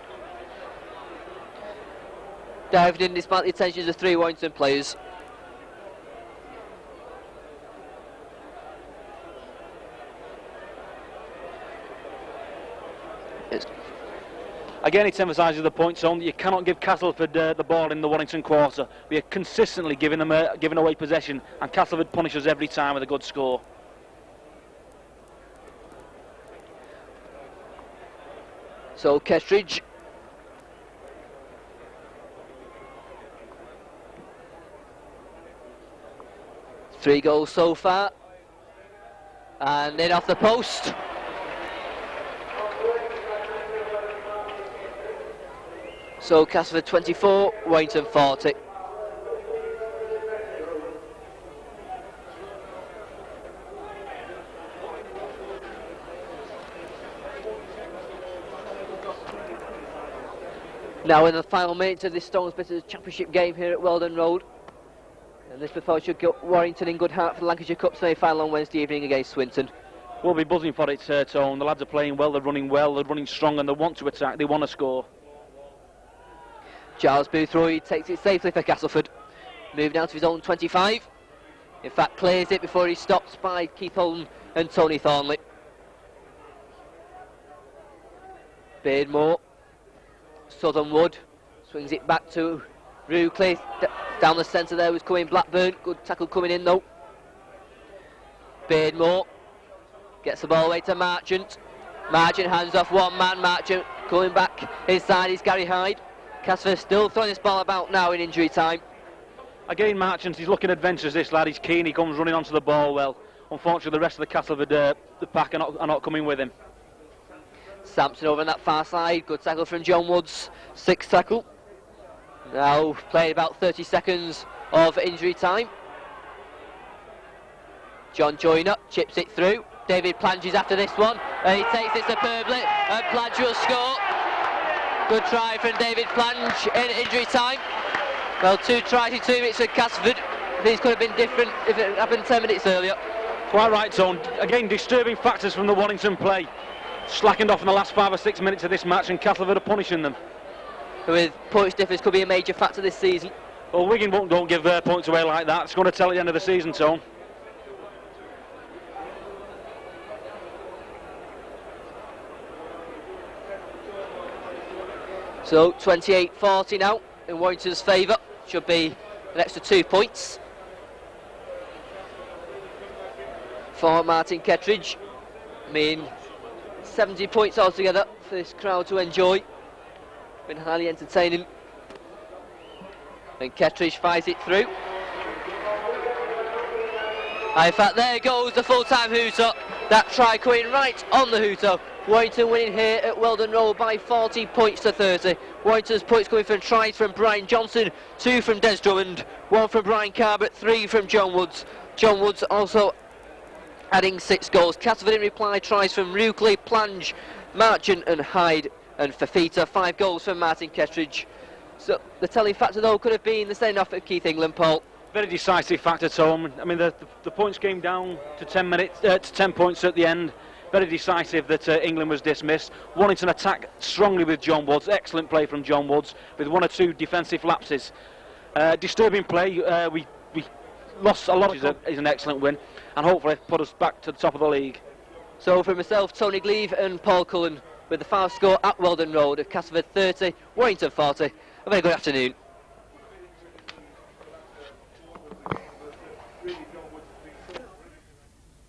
Dived in despite the attentions of 3 Warrington players. Again, it emphasises the point zone that you cannot give Castleford the ball in the Warrington quarter. We are consistently giving away possession, and Castleford punishes every time with a good score. So Kettridge. Three goals so far. And in off the post. So Castleford 24, Warrington 40. Now in the final minutes of this Stones Bitters Championship game here at Weldon Road. And this performance should get Warrington in good heart for the Lancashire Cup semi-final on Wednesday evening against Swinton. We'll be buzzing for it, Tone. The lads are playing well, they're running strong, and they want to attack, they want to score. Giles Boothroyd takes it safely for Castleford. Moving out to his own 25. In fact, clears it before he stops by Keith Holden and Tony Thornley. Beardmore. Southernwood swings it back to Rucliffe. Down the centre there was coming Blackburn. Good tackle coming in though. Beardmore gets the ball away to Marchant. Marchant hands off one man. Marchant coming back inside is Gary Hyde. Castleford still throwing this ball about now in injury time. Again, Marchant, he's looking adventurous, this lad. He's keen, he comes running onto the ball well. Unfortunately, the rest of the Castleford the pack are not coming with him. Sampson over on that far side. Good tackle from John Woods. 6th tackle. Now played about 30 seconds of injury time. John Joyner chips it through. David plunges after this one. And he takes it superbly. And Plange will score. Good try from David Plange in injury time. Well, 2 tries in 2 minutes for Castleford. These could have been different if it happened 10 minutes earlier. Quite right, Tone. Again, disturbing factors from the Warrington play. Slackened off in the last 5 or 6 minutes of this match, and Castleford are punishing them. With points difference could be a major factor this season. Well, Wigan don't give their points away like that. It's going to tell at the end of the season, Tone. So 28-40 now in Warrington's favour. Should be an extra 2 points for Martin Kettridge. I mean, 70 points altogether for this crowd to enjoy. Been highly entertaining. And Kettridge fires it through. And in fact, there goes the full-time hooter. That try coming right on the hooter. Warrington winning here at Weldon Road by 40 points to 30. Warrington's points coming from tries from Brian Johnson, 2 from Des Drummond, 1 from Brian Carbett, 3 from John Woods. John Woods also adding 6 goals. Castleford in reply tries from Rucliffe, Plange, Marchant and Hyde, and Fafita. 5 goals from Martin Kettridge. So the telling factor though could have been the sending off at Keith England, Paul. Very decisive factor, Tom. I mean, the points came down to 10 points at the end. Very decisive that England was dismissed. Warrington attack strongly with John Woods. Excellent play from John Woods with 1 or 2 defensive lapses. Disturbing play. We lost a lot. Is an excellent win, and hopefully put us back to the top of the league. So for myself, Tony Gleave and Paul Cullen with the final score at Weldon Road of Castleford 30, Warrington 40. A very good afternoon.